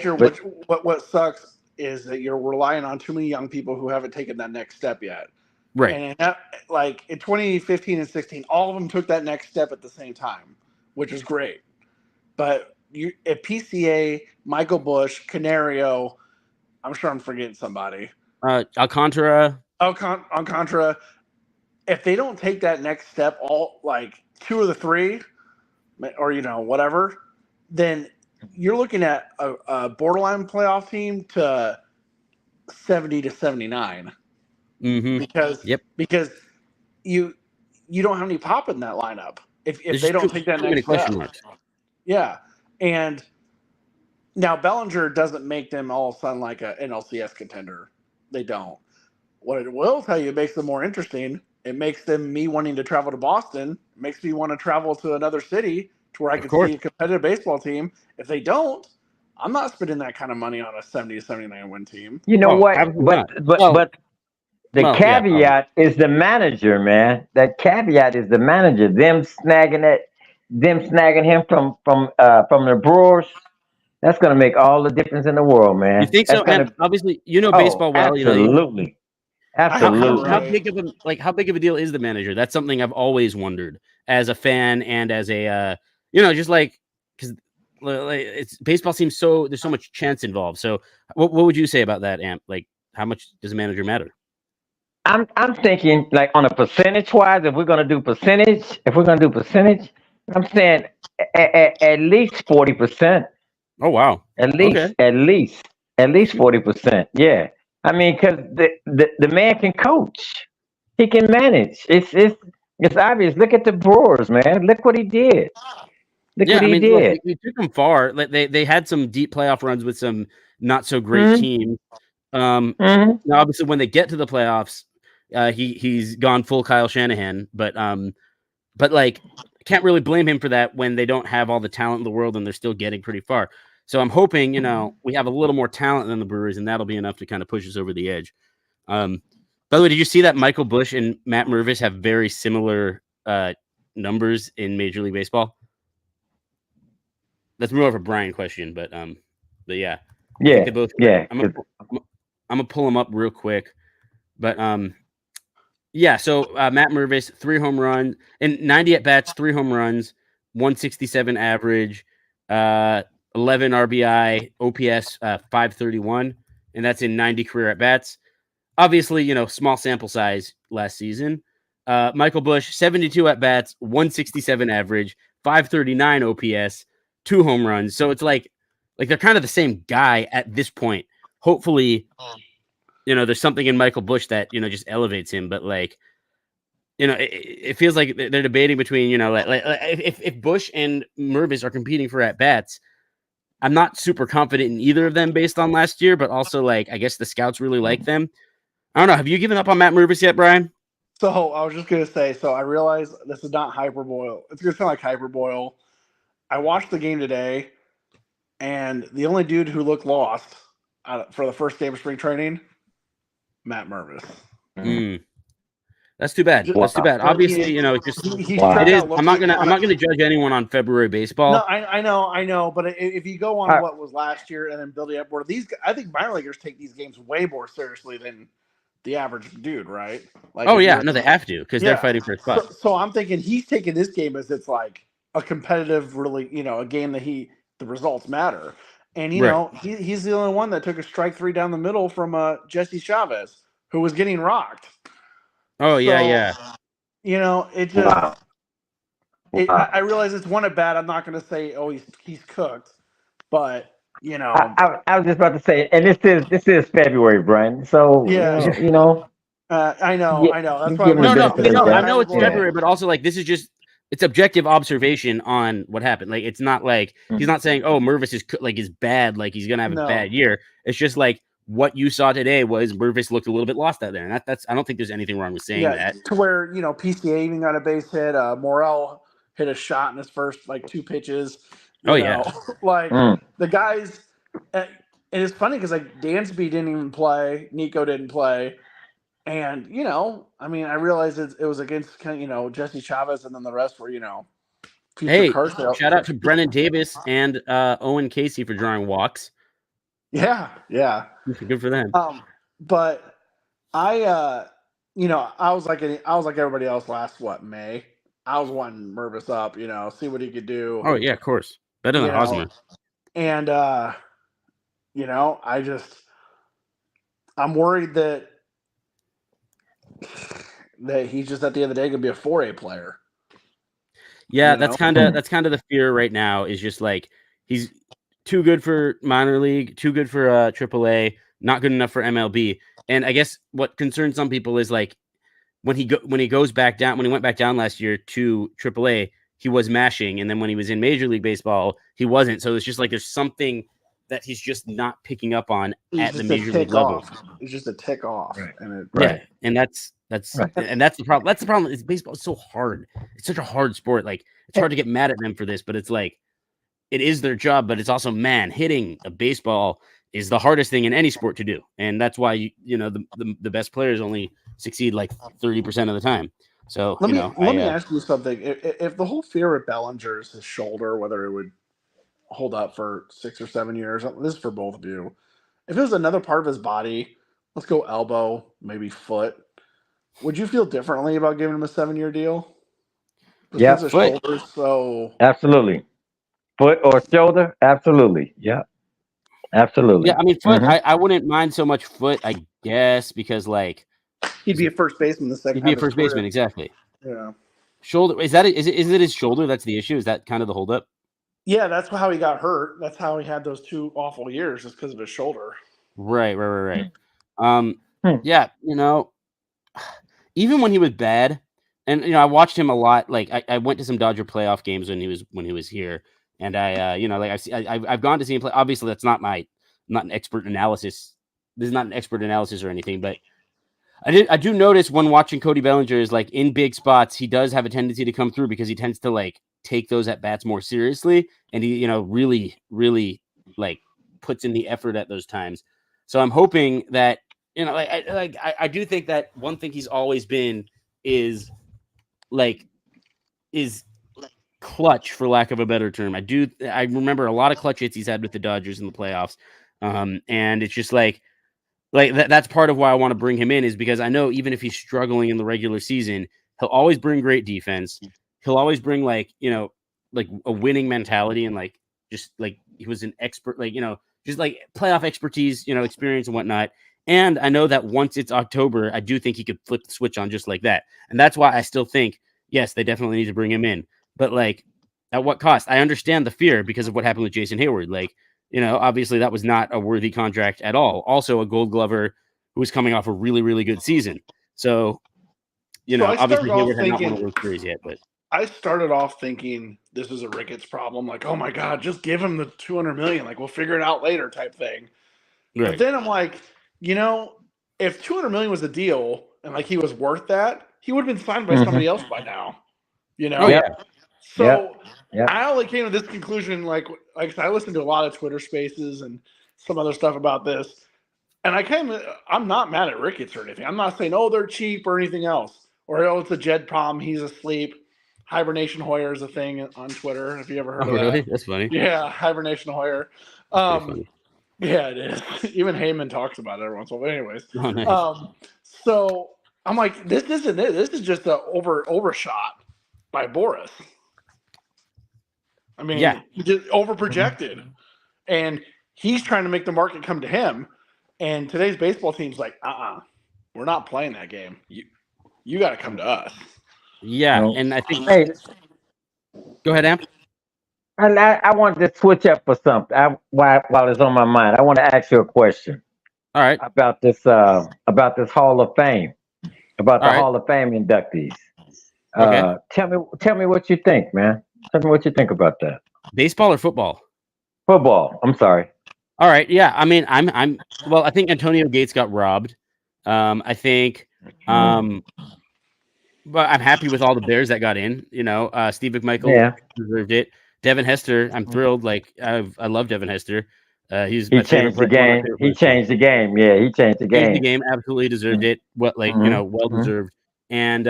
what sucks is that you're relying on too many young people who haven't taken that next step yet. Right. And like in 2015 and 16, all of them took that next step at the same time, which is great. But at PCA, Michael Bush, Canario, I'm sure I'm forgetting somebody. Alcantara. If they don't take that next step, all like 2 of the 3, or whatever, then you're looking at a borderline playoff team to 70 to 79. Mm-hmm. Because you don't have any pop in that lineup if they don't take that next step. Yeah. And now Bellinger doesn't make them all of a sudden like an NLCS contender. They don't. What it will tell you, it makes them more interesting. It makes me wanting to travel to Boston. It makes me want to travel to another city to where I can see a competitive baseball team. If they don't, I'm not spending that kind of money on a 70 to 79 win team. You know what? But the caveat is the manager, man. That caveat is the manager. Them snagging him from the Brewers. That's going to make all the difference in the world, man. You think That's so? And obviously, baseball well. Absolutely. Absolutely. How big of a deal is the manager? That's something I've always wondered as a fan and as a just like because it's baseball seems so there's so much chance involved. So what would you say about that, Amp? Like how much does a manager matter? I'm thinking like on a percentage wise, if we're gonna do percentage, I'm saying at least 40%. Oh wow! At least 40%. Yeah, I mean, because the man can coach, he can manage. It's obvious. Look at the Brewers, man. Look what he did. Look what he did. Look, he took them far. They had some deep playoff runs with some not so great teams. Now, obviously, when they get to the playoffs, he's gone full Kyle Shanahan. But like, can't really blame him for that when they don't have all the talent in the world and they're still getting pretty far. So I'm hoping we have a little more talent than the Brewers, and that'll be enough to kind of push us over the edge. By the way, did you see that Michael Busch and Matt Mervis have very similar numbers in Major League Baseball? That's more of a Brian question, but yeah. I think they both. Yeah. I'm gonna pull them up real quick, but yeah. So Matt Mervis, 3 home runs and 90 at bats, 3 home runs, 167 average, 11 RBI, OPS 531, and that's in 90 career at bats. Obviously, small sample size last season. Michael Busch, 72 at bats, 167 average, 539 OPS. 2 home runs. So it's like they're kind of the same guy at this point. Hopefully, there's something in Michael Busch that, just elevates him. But it feels like they're debating between, if Busch and Mervis are competing for at-bats, I'm not super confident in either of them based on last year, but also I guess the scouts really like them. I don't know. Have you given up on Matt Mervis yet, Brian? So I was just going to say, I realize this is not hyperbole. It's going to sound like hyperbole. I watched the game today, and the only dude who looked lost for the first game of spring training, Matt Mervis. That's too bad. That's too bad. Obviously, it is. I'm not gonna judge anyone on February baseball. No, I know. But if you go on what was last year and then building up, I think minor leaguers take these games way more seriously than the average dude, right? No, they have to because they're fighting for a spot. So I'm thinking he's taking this game as it's like a competitive, really, a game that the results matter. And, he's the only one that took a strike 3 down the middle from Jesse Chavez, who was getting rocked. Oh, yeah. It just, I realize it's one at bat. I'm not going to say, he's cooked, but, I was just about to say, and this is February, Brian. So, I know. That's why I know it's February, but also this is just, it's objective observation on what happened. It's not like he's not saying, Mervis is bad, he's gonna have a bad year. It's just what you saw today was Mervis looked a little bit lost out there, and that's I don't think there's anything wrong with saying that. To where PCA even got a base hit. Morel hit a shot in his first 2 pitches. The guys, and it's funny because Dansby didn't even play, Nico didn't play. And, I realized it was against, Jesse Chavez, and then the rest were, hey, shout out to Brennan Davis and Owen Casey for drawing walks. Yeah. Good for them. But I was like everybody else last, May? I was wanting Mervis up, see what he could do. Oh, yeah, of course. Better than Hosmer. And, I'm worried that he's just at the end of the day gonna be a 4A player. Yeah, that's kind of the fear right now. Is just he's too good for minor league, too good for AAA, not good enough for MLB. And I guess what concerns some people is when he went back down last year to AAA, he was mashing, and then when he was in Major League Baseball, he wasn't. So it's just like there's something that he's just not picking up on at the Major League level. It's just a tick off, and and that's the problem. That's the problem. Is baseball is so hard. It's such a hard sport. Like it's hard to get mad at them for this, but it's like it is their job. But it's also, man, hitting a baseball is the hardest thing in any sport to do, and that's why the best players only succeed like 30% of the time. So let me ask you something. If the whole fear of Bellinger is his shoulder, whether it would hold up for 6 or 7 years, this is for both of you. If it was another part of his body, let's go elbow, maybe foot, would you feel differently about giving him a 7-year deal? Yeah, foot. So absolutely, foot or shoulder, absolutely. Yeah, absolutely. Yeah, I mean foot. I wouldn't mind so much foot, I guess, because like he'd be a first baseman the second. He'd be a first baseman, exactly. Yeah. Shoulder, is it his shoulder that's the issue? Is that kind of the holdup? Yeah, that's how he got hurt. That's how he had those 2 awful years, just because of his shoulder. Right. Yeah, even when he was bad, and I watched him a lot. Like I went to some Dodger playoff games when he was here, and I've gone to see him play. Obviously, that's not an expert analysis. This is not an expert analysis or anything, but I do notice when watching Cody Bellinger is like in big spots, he does have a tendency to come through because he tends to like take those at bats more seriously, and he really like puts in the effort at those times. So I'm hoping that I do think that one thing he's always been is clutch, for lack of a better term. I remember a lot of clutch hits he's had with the Dodgers in the playoffs, and it's just like that's part of why I want to bring him in, is because I know even if he's struggling in the regular season, he'll always bring great defense. He'll always bring like a winning mentality, and like just like he was an expert, just like playoff expertise, experience and whatnot. And I know that once it's October, I do think he could flip the switch on just like that. And that's why I still think, yes, they definitely need to bring him in. But like, at what cost? I understand the fear because of what happened with Jason Hayward. Like, obviously that was not a worthy contract at all. Also a Gold Glover who was coming off a really, really good season. So, obviously Hayward had not won a World Series yet, but I started off thinking this is a Ricketts problem. Like, oh my God, just give him the $200 million. Like, we'll figure it out later type thing. Right. But then I'm like, if $200 million was a deal and like he was worth that, he would have been signed by somebody else by now. Oh yeah. So I only came to this conclusion like I listened to a lot of Twitter Spaces and some other stuff about this, and I'm not mad at Ricketts or anything. I'm not saying they're cheap or anything else, or it's a Jed problem, he's asleep. Hibernation Hoyer is a thing on Twitter. Have you ever heard of that? Really? That's funny. Yeah, Hibernation Hoyer. Yeah, it is. Even Heyman talks about it every once in a while. But anyways, nice. So I'm like, this isn't it. This is just a overshot by Boris. I mean, he just overprojected, and he's trying to make the market come to him. And today's baseball team's like, we're not playing that game. You got to come to us. Yeah, and I think. Hey, go ahead, Amp. I wanted to switch up for something. While it's on my mind, I want to ask you a question. All right. About this Hall of Fame, about the Hall of Fame inductees. Okay. Tell me what you think, man. Tell me what you think about that. Baseball or football? Football. I'm sorry. All right. Yeah. I mean, I think Antonio Gates got robbed. I think. But I'm happy with all the Bears that got in. Steve McMichael deserved it. Devin Hester, I'm thrilled. Like I love Devin Hester. He changed the game. He changed the game. Yeah, he changed the game. Changed the game. Absolutely deserved it. Well deserved. And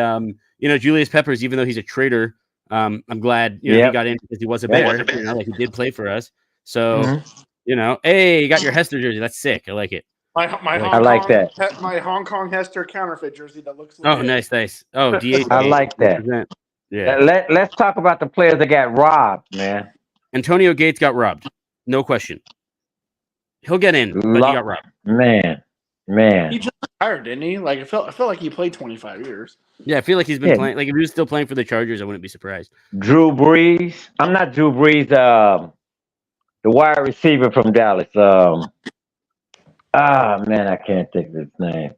Julius Peppers, even though he's a traitor, I'm glad he got in because he was a Bear. Like he did play for us. So hey, you got your Hester jersey. That's sick. I like it. I like that. My Hong Kong Hester counterfeit jersey that looks. Oh, nice. Oh, DH. I like that. Yeah. Let's talk about the players that got robbed, man. Antonio Gates got robbed, no question. He'll get in, but he got robbed. Man. He just retired, didn't he? Like I felt like he played 25 years. Yeah, I feel like he's been playing. Like if he was still playing for the Chargers, I wouldn't be surprised. Drew Brees. I'm not Drew Brees. The wide receiver from Dallas. Man, I can't think of his name.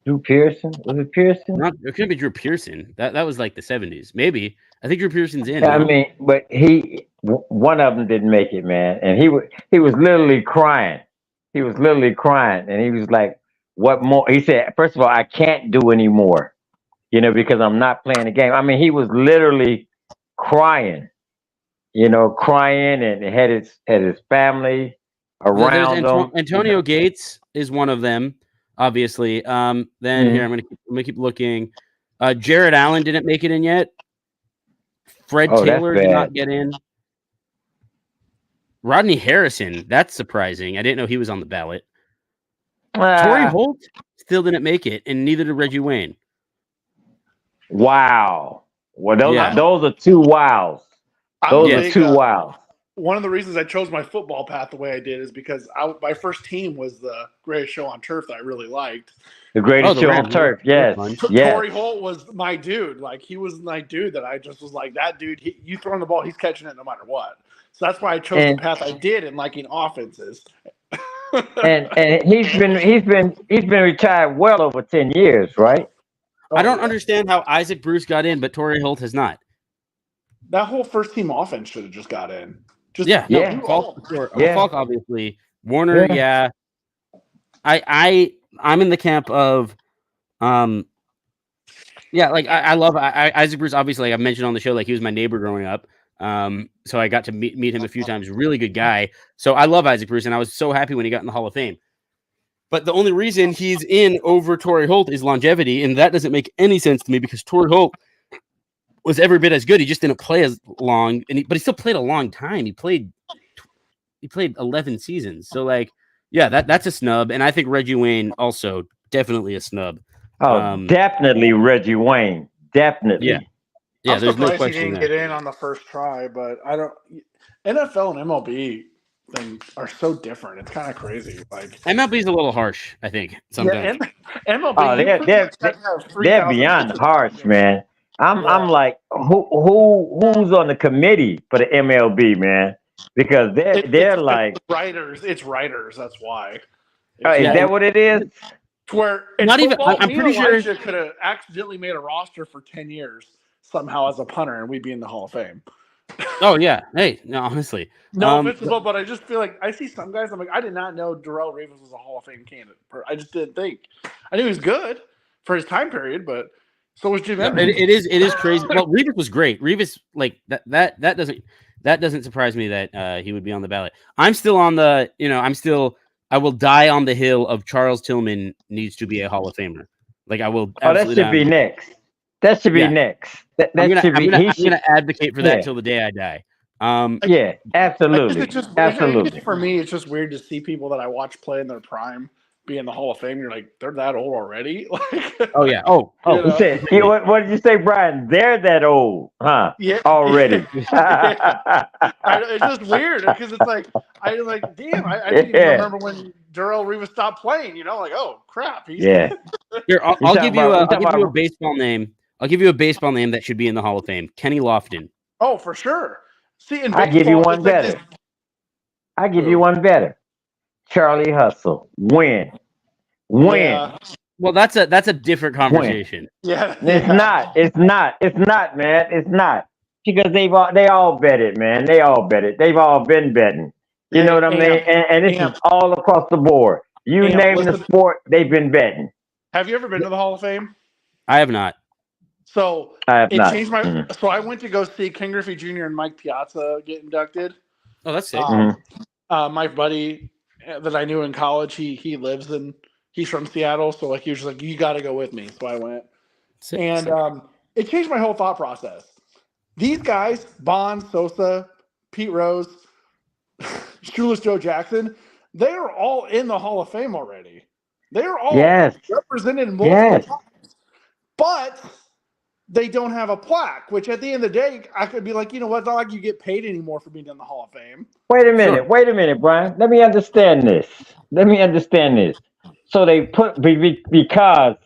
Drew Pearson? Was it Pearson? It couldn't be Drew Pearson. That was like the 70s. Maybe. I think Drew Pearson's in. I No? mean, but one of them didn't make it, man, and he was literally crying. He was literally crying, and he was like, "What more?" He said, "First of all, I can't do anymore, because I'm not playing the game." I mean, he was literally crying, crying, and had his family There's around him. Antonio Gates is one of them, obviously. Then here I'm gonna keep looking. Jared Allen didn't make it in yet. Fred Taylor did not get in. Rodney Harrison, that's surprising. I didn't know he was on the ballot. Torrey Holt still didn't make it, and neither did Reggie Wayne. Wow. Well, those are two wows. Those are two wows. One of the reasons I chose my football path the way I did is because my first team was the Greatest Show on Turf that I really liked. The Greatest Show on Turf, yes. Torrey Holt was my dude. Like, he was my dude that I just was like, that dude, you throw him the ball, he's catching it no matter what. So that's why I chose the path I did in liking offenses. and he's been retired well over 10 years, right? I don't understand how Isaac Bruce got in, but Torrey Holt has not. That whole first team offense should have just got in. Falk, obviously. Warner, yeah. I'm in the camp of, I love Isaac Bruce. Obviously, like I mentioned on the show, like he was my neighbor growing up. So I got to meet him a few times. Really good guy. So I love Isaac Bruce, and I was so happy when he got in the Hall of Fame. But the only reason he's in over Torrey Holt is longevity, and that doesn't make any sense to me because Torrey Holt was every bit as good. He just didn't play as long, but he still played a long time. He played 11 seasons. So that's a snub. And I think Reggie Wayne also definitely a snub. Oh, definitely Reggie Wayne. Definitely. Yeah. There's no question. He didn't get in on the first try, but I don't. NFL and MLB thing are so different. It's kind of crazy. Like MLB is a little harsh, I think. Sometimes. Yeah, MLB. They're beyond harsh, man. I'm like, who's on the committee for the MLB, man? Because they're like writers. It's writers. That's why. Is that what it is? Where not even. I'm pretty sure could have accidentally made a roster for 10 years somehow as a punter, and we'd be in the Hall of Fame. Oh yeah. Hey, no, honestly. No offense, but I just feel like I see some guys. I'm like, I did not know Darrell Reeves was a Hall of Fame candidate. I just didn't think. I knew he was good for his time period, but so was Jim Edmonds. It is crazy. Well, Reeves was great. Reeves, like that doesn't surprise me that he would be on the ballot. I'm still on the. I will die on the hill of Charles Tillman needs to be a Hall of Famer. Like I will. That should be next. That should be next. I'm gonna advocate for that till the day I die. Yeah, absolutely. Absolutely. For me, it's just weird to see people that I watch play in their prime be in the Hall of Fame. You're like, they're that old already? Oh yeah. Oh. What did you say, Brian? They're that old, huh? Yeah. Already. It's just weird because it's like I didn't even remember when Darrell Reeves stopped playing. Like, oh crap. Here, I'll give you a baseball name. I'll give you a baseball name that should be in the Hall of Fame. Kenny Lofton. Oh, for sure. See, I give you one better. I give you one better. Charlie Hustle. Win. Yeah. Well, that's a different conversation. Yeah. It's not, man. It's not. Because they all betted, man. They all betted. They've all been betting. You know what I mean? And this is all across the board. You name the sport, they've been betting. Have you ever been to the Hall of Fame? I have not. So I have not. Changed my. So I went to go see Ken Griffey Jr. and Mike Piazza get inducted. Oh, that's sick. My buddy that I knew in college, he's from Seattle, so he was just like, you got to go with me. So I went, and it changed my whole thought process. These guys, Bond, Sosa, Pete Rose, Shoeless Joe Jackson, they are all in the Hall of Fame already. They are all represented multiple times, but they don't have a plaque, which at the end of the day, I could be like, you know what, it's not like you get paid anymore for being in the Hall of Fame. Wait a minute, Brian. Let me understand this. So they put, because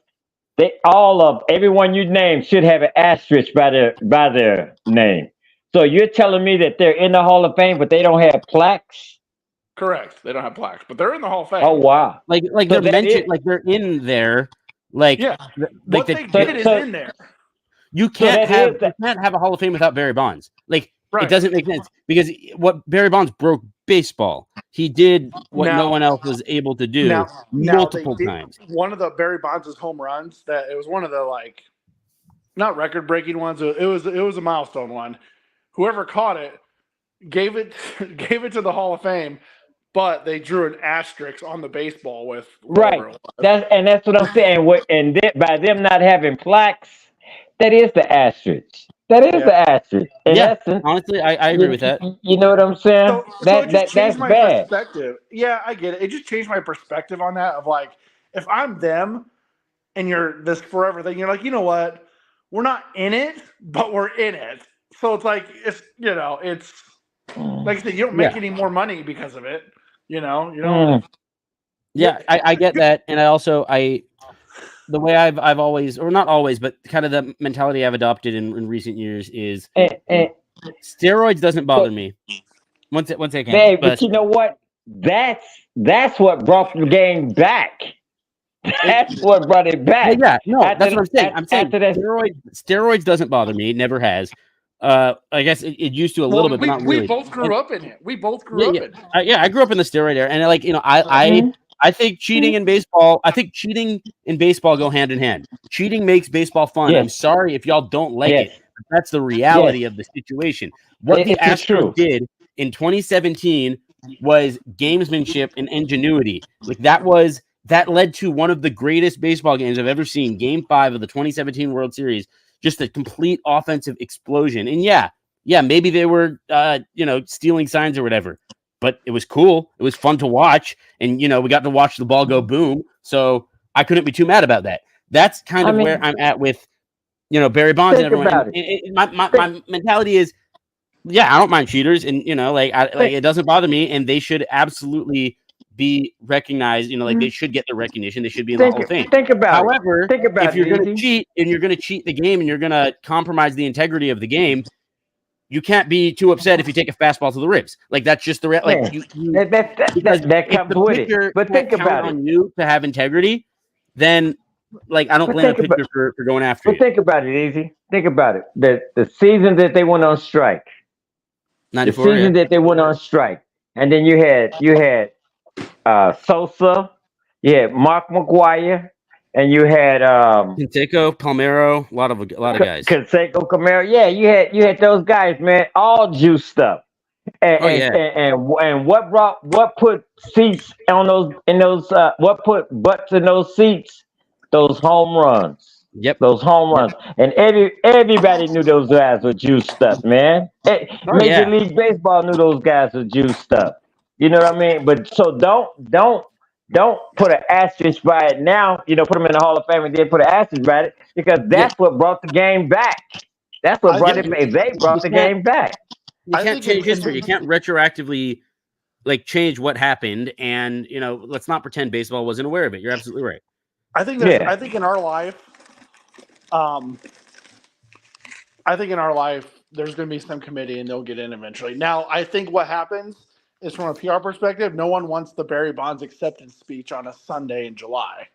everyone you named should have an asterisk by their name. So you're telling me that they're in the Hall of Fame, but they don't have plaques? Correct. They don't have plaques, but they're in the Hall of Fame. Oh wow! Like they're mentioned, like they're in there, Like, Yeah. like What they did is in there. You can't have a Hall of Fame without Barry Bonds. Like, it doesn't make sense because what Barry Bonds broke baseball. He did what no one else was able to do multiple times. One of the Barry Bonds' home runs that it was one of the like, not record breaking ones. It was a milestone one. Whoever caught it gave it to the Hall of Fame, but they drew an asterisk on the baseball with right. That's what I'm saying. By them not having plaques, that is the asterisk. That is the asterisk. In essence, honestly, I agree with that. You know what I'm saying? So it just changed that's my bad. perspective. Yeah, I get it. It just changed my perspective on that. Of like, if I'm them, and you're this forever thing, you're like, you know what? We're not in it, but we're in it. So it's like it's like I said, you don't make any more money because of it. You don't. Yeah, I get that, and the way I've always, or not always, but kind of the mentality I've adopted in recent years is steroids doesn't bother me. Once they can, but you know what? That's what brought the game back. That's what brought it back. Yeah, no, that's what I'm saying. I'm saying steroids doesn't bother me. It never has. I guess it used to a little bit, but not really. We both grew up in it. We both grew up in it. I grew up in the steroid era, and I think cheating in baseball. I think cheating in baseball go hand in hand. Cheating makes baseball fun. I'm sorry if y'all don't like it, but that's the reality of the situation. What the Astros did in 2017 was gamesmanship and ingenuity. Like that led to one of the greatest baseball games I've ever seen. Game 5 of the 2017 World Series. Just a complete offensive explosion. And yeah, maybe they were, stealing signs or whatever, but it was cool. It was fun to watch. And, we got to watch the ball go boom. So I couldn't be too mad about that. That's kind of where I'm at with, Barry Bonds and everyone. My mentality is, I don't mind cheaters. And, it doesn't bother me. And they should absolutely be recognized, they should get the recognition. They should be in the Hall of Fame. However, if you're going to cheat and you're going to cheat the game and you're going to compromise the integrity of the game, you can't be too upset if you take a fastball to the ribs. Like that's just the that comes with it. But think about it. On you to have integrity, then I don't blame a pitcher for going after you. But think about it, Easy. Think about it. The season that they went on strike. 94, the season that they went on strike, and then you had Sosa, you had Mark McGwire, and you had Canseco, Palmeiro, a lot of guys. Canseco, Camaro, you had those guys, man, all juiced up. And what put seats on what put butts in those seats? Those home runs. Yep. Those home runs. And everybody knew those guys were juiced up, man. Major League Baseball knew those guys were juiced up. You know what I mean? But so don't put an asterisk by it now. Put them in the Hall of Fame and then put an asterisk by it because that's what brought the game back. That's what brought it back. They brought the game back. You can't change history. You can't retroactively change what happened. And let's not pretend baseball wasn't aware of it. You're absolutely right. I think in our life, there's going to be some committee and they'll get in eventually. Now, I think what happens is from a PR perspective, no one wants the Barry Bonds acceptance speech on a Sunday in July.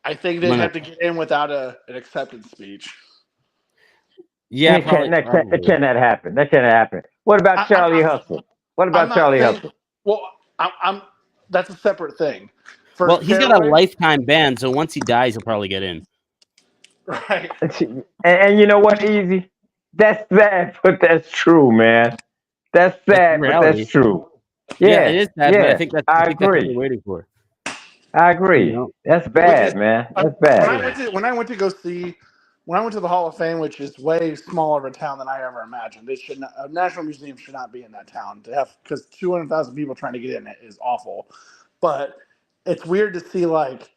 I think they have to get in without an acceptance speech. Yeah, it cannot happen. That cannot happen. What about Charlie Hustle? What about Charlie Hustle? Well, that's a separate thing. He's got a lifetime ban, so once he dies, he'll probably get in. Right. And you know what, Easy? That's sad, but that's true, man. That's sad, but that's true. Yeah, it is sad, but I think that's what we're waiting for. I agree. That's bad, man. That's bad. When I went to the Hall of Fame, which is way smaller of a town than I ever imagined, a National Museum should not be in that town because 200,000 people trying to get in it is awful. But it's weird to see the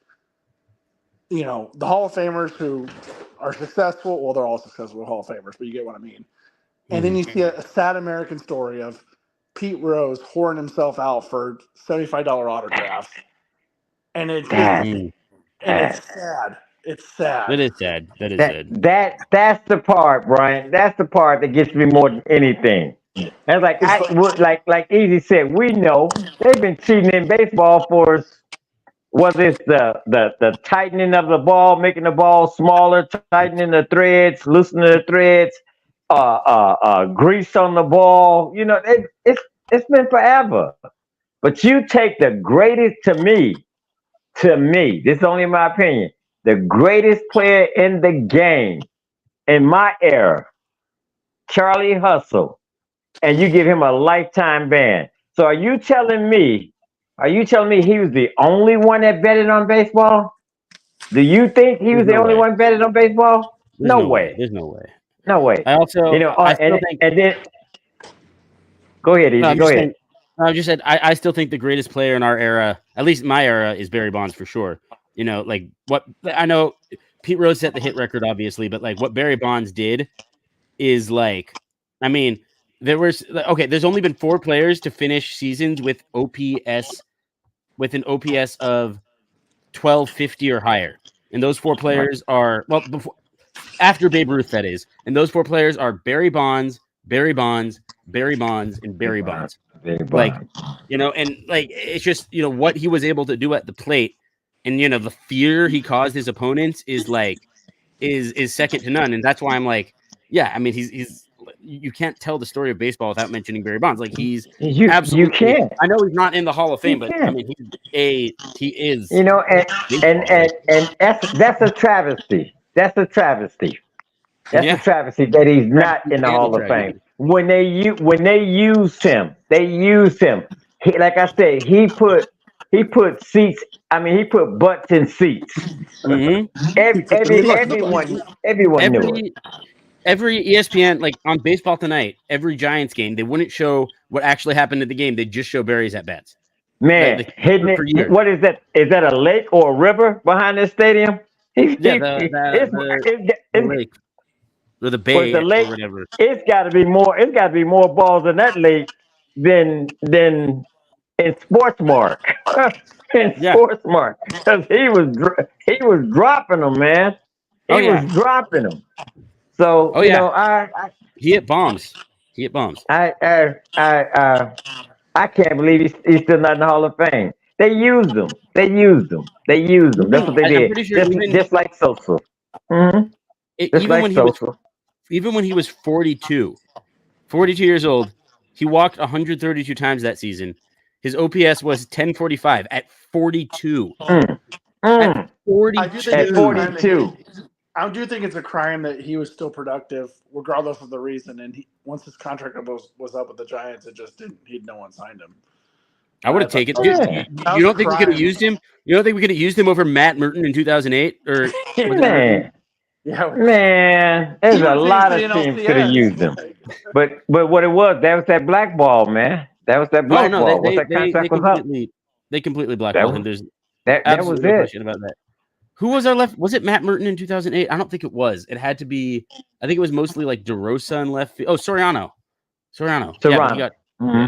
Hall of Famers who are successful. Well, they're all successful Hall of Famers, but you get what I mean. And then you see a sad American story of Pete Rose whoring himself out for $75 autographs. And it's sad. It's sad. It is sad. That is sad. That's the part, Brian. That's the part that gets me more than anything. And like Easy said, we know they've been cheating in baseball for whether it's the tightening of the ball, making the ball smaller, tightening the threads, loosening the threads, grease on the ball. It's been forever. But you take the greatest to me, this is only my opinion, the greatest player in the game in my era, Charlie Hustle, and you give him a lifetime ban. So are you telling me he was the only one that betted on baseball? Do you think he was the only one betted on baseball? No way. There's no way. No way. I still think. And then go ahead, Easy. Go ahead. I just said I still think the greatest player in our era, at least my era, is Barry Bonds for sure. Like what I know, Pete Rose set the hit record, obviously, but like what Barry Bonds did is like, I mean, there's only been 4 players to finish seasons with OPS with an OPS of 1250 or higher, and those 4 players are after Babe Ruth, that is, and those 4 players are Barry Bonds, Barry Bonds, Barry Bonds, and Barry Bonds. Like, and like it's just what he was able to do at the plate, and the fear he caused his opponents is like is second to none, and that's why I'm like, yeah, I mean he's you can't tell the story of baseball without mentioning Barry Bonds. Like absolutely, you can't. I know he's not in the Hall of Fame, but I mean he is. And that's a travesty. That's a travesty. That's a travesty that he's not in the Hall of Fame. When they used him, He, like I said, he put seats. I mean, he put butts in seats. Mm-hmm. Everyone knew it. Every ESPN, like on Baseball Tonight, every Giants game, they wouldn't show what actually happened at the game. They'd just show Barry's at bats. Man, hitting it. What is that? Is that a lake or a river behind this stadium? The lake. Or the bay or whatever. It's got to be more. It's got to be more balls in that lake than in Sportsmark. Sportsmark, because he was dropping them, man. He was dropping them. So he hit bombs. I can't believe he's still not in the Hall of Fame. They used him. That's what they did. Sure just like Sosa. Mm-hmm. Even when he was 42 years old, he walked 132 times that season. His OPS was 1045 at 42. At 42. I do think it's a crime that he was still productive, regardless of the reason. And once his contract was up with the Giants, it just didn't. No one signed him. I would have taken it. You don't think we could have used him? You don't think we could have used him over Matt Merton in 2008? Or man, there's a lot of teams could have used him. But what it was, that was that blackball, man. That was that blackball. They completely blackballed him. There's that was no it. question about that. Who was our left? Was it Matt Merton in 2008? I don't think it was. It had to be. I think it was mostly like DeRosa in left field. Oh, Soriano. Yeah,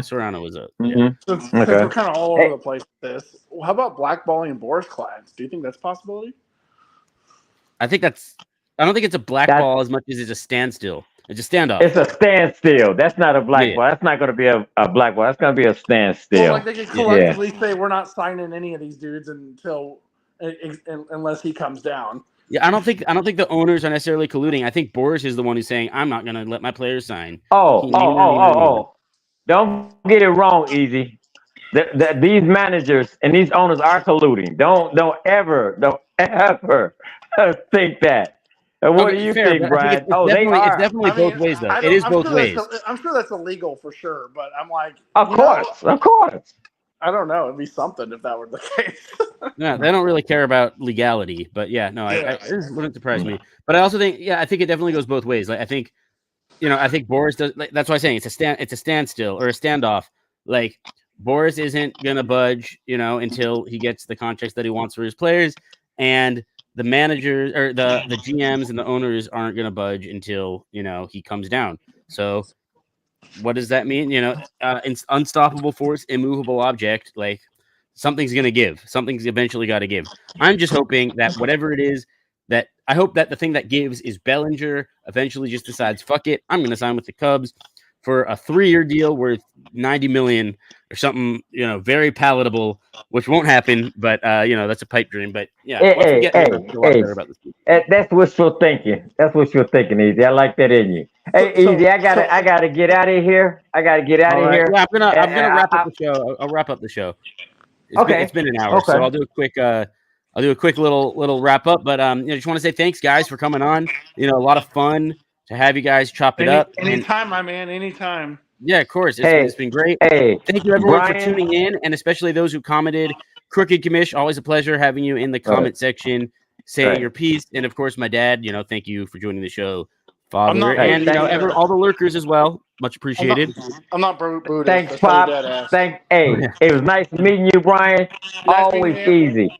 Soriano was up. Yeah. So we're kind of all over the place with this. How about blackballing Boris Klads? Do you think that's a possibility? I don't think it's a blackball as much as it's a standstill. It's a standoff. It's a standstill. That's not a blackball. That's not going to be a blackball. That's going to be a standstill. Well, like they can collectively say we're not signing any of these dudes unless he comes down. Yeah, I don't think the owners are necessarily colluding. I think Boris is the one who's saying, I'm not going to let my players sign. Oh. Don't get it wrong, Easy. These managers and these owners are colluding. Don't ever think that. What do you think, Brian? It's definitely both ways, though. It is both ways. I'm sure that's illegal for sure, but I'm like, of course. I don't know. It'd be something if that were the case. No, they don't really care about legality, but it wouldn't surprise me. But I also think, I think it definitely goes both ways. Like I think Boris does. Like, that's why I'm saying it's a standstill or a standoff. Like Boris isn't gonna budge, until he gets the contracts that he wants for his players, and the managers or the GMs and the owners aren't gonna budge until he comes down. So what does that mean? Unstoppable force, immovable object. Like something's gonna give. Something's eventually got to give. I'm just hoping that whatever it is, I hope that the thing that gives is Bellinger eventually just decides, fuck it, I'm gonna sign with the Cubs. for a 3-year deal worth $90 million or something, very palatable, which won't happen, but that's a pipe dream. But yeah, once we get there, I'll feel a lot better about this. That's wishful thinking. That's wishful thinking, Easy. I like that in you. Hey, Easy, I gotta get out of here. Yeah, I'm gonna wrap up the show. I'll wrap up the show. It's been an hour, so I'll do a quick little wrap up. But just want to say thanks, guys, for coming on. A lot of fun to have you guys chop it up. Anytime, my man. Anytime. Yeah, of course. It's been great. Thank you, everyone, for tuning in, and especially those who commented. Crooked Commish, always a pleasure having you in the comment section, saying your piece. And of course, my dad. Thank you for joining the show, Father, and all the lurkers as well. Much appreciated. I'm not Buddhist. Thanks, Pop. It was nice meeting you, Brian. Always easy.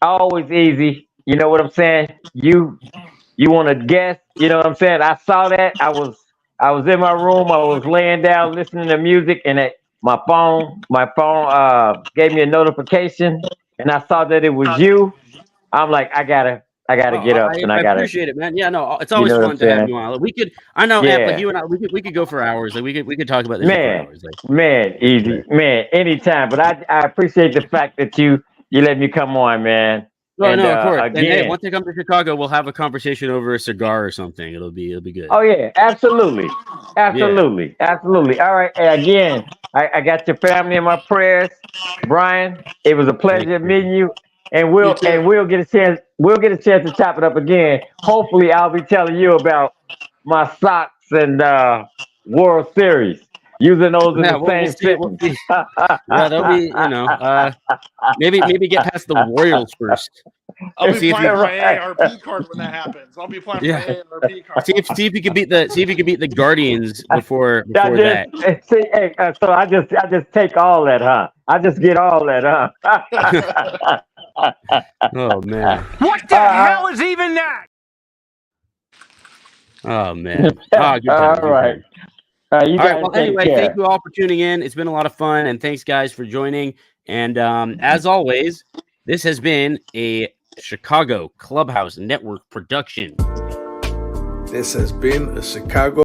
Always easy. You know what I'm saying? You want to guess? You know what I'm saying? I saw that. I was in my room. I was laying down listening to music, and my phone gave me a notification, and I saw that it was you. I'm like, I gotta get up, and I appreciate it, man. Yeah, no, it's always fun to have you on. We could, I know, like you and I, we could go for hours. Like we could talk about this for hours. Easy, anytime. But I appreciate the fact that you let me come on, man. No, of course. Again, and hey, once I come to Chicago, we'll have a conversation over a cigar or something. It'll be good. Oh yeah, absolutely. All right. Hey, again, I got your family in my prayers, Brian. It was a pleasure meeting you, and we'll get a chance. We'll get a chance to chop it up again. Hopefully, I'll be telling you about my Sox and World Series. Using those in the same sentence. Yeah, that'll be, maybe get past the Royals first. I'll be playing for AARP card when that happens. I'll be playing for AARP card. See if you can beat the Guardians before that. So I just take all that, huh? I just get all that, huh? Oh man. What the hell is even that? Oh man. All right. All right. Well, anyway, thank you all for tuning in. It's been a lot of fun, and thanks, guys, for joining. And as always, this has been a Chicago Clubhouse Network production. This has been a Chicago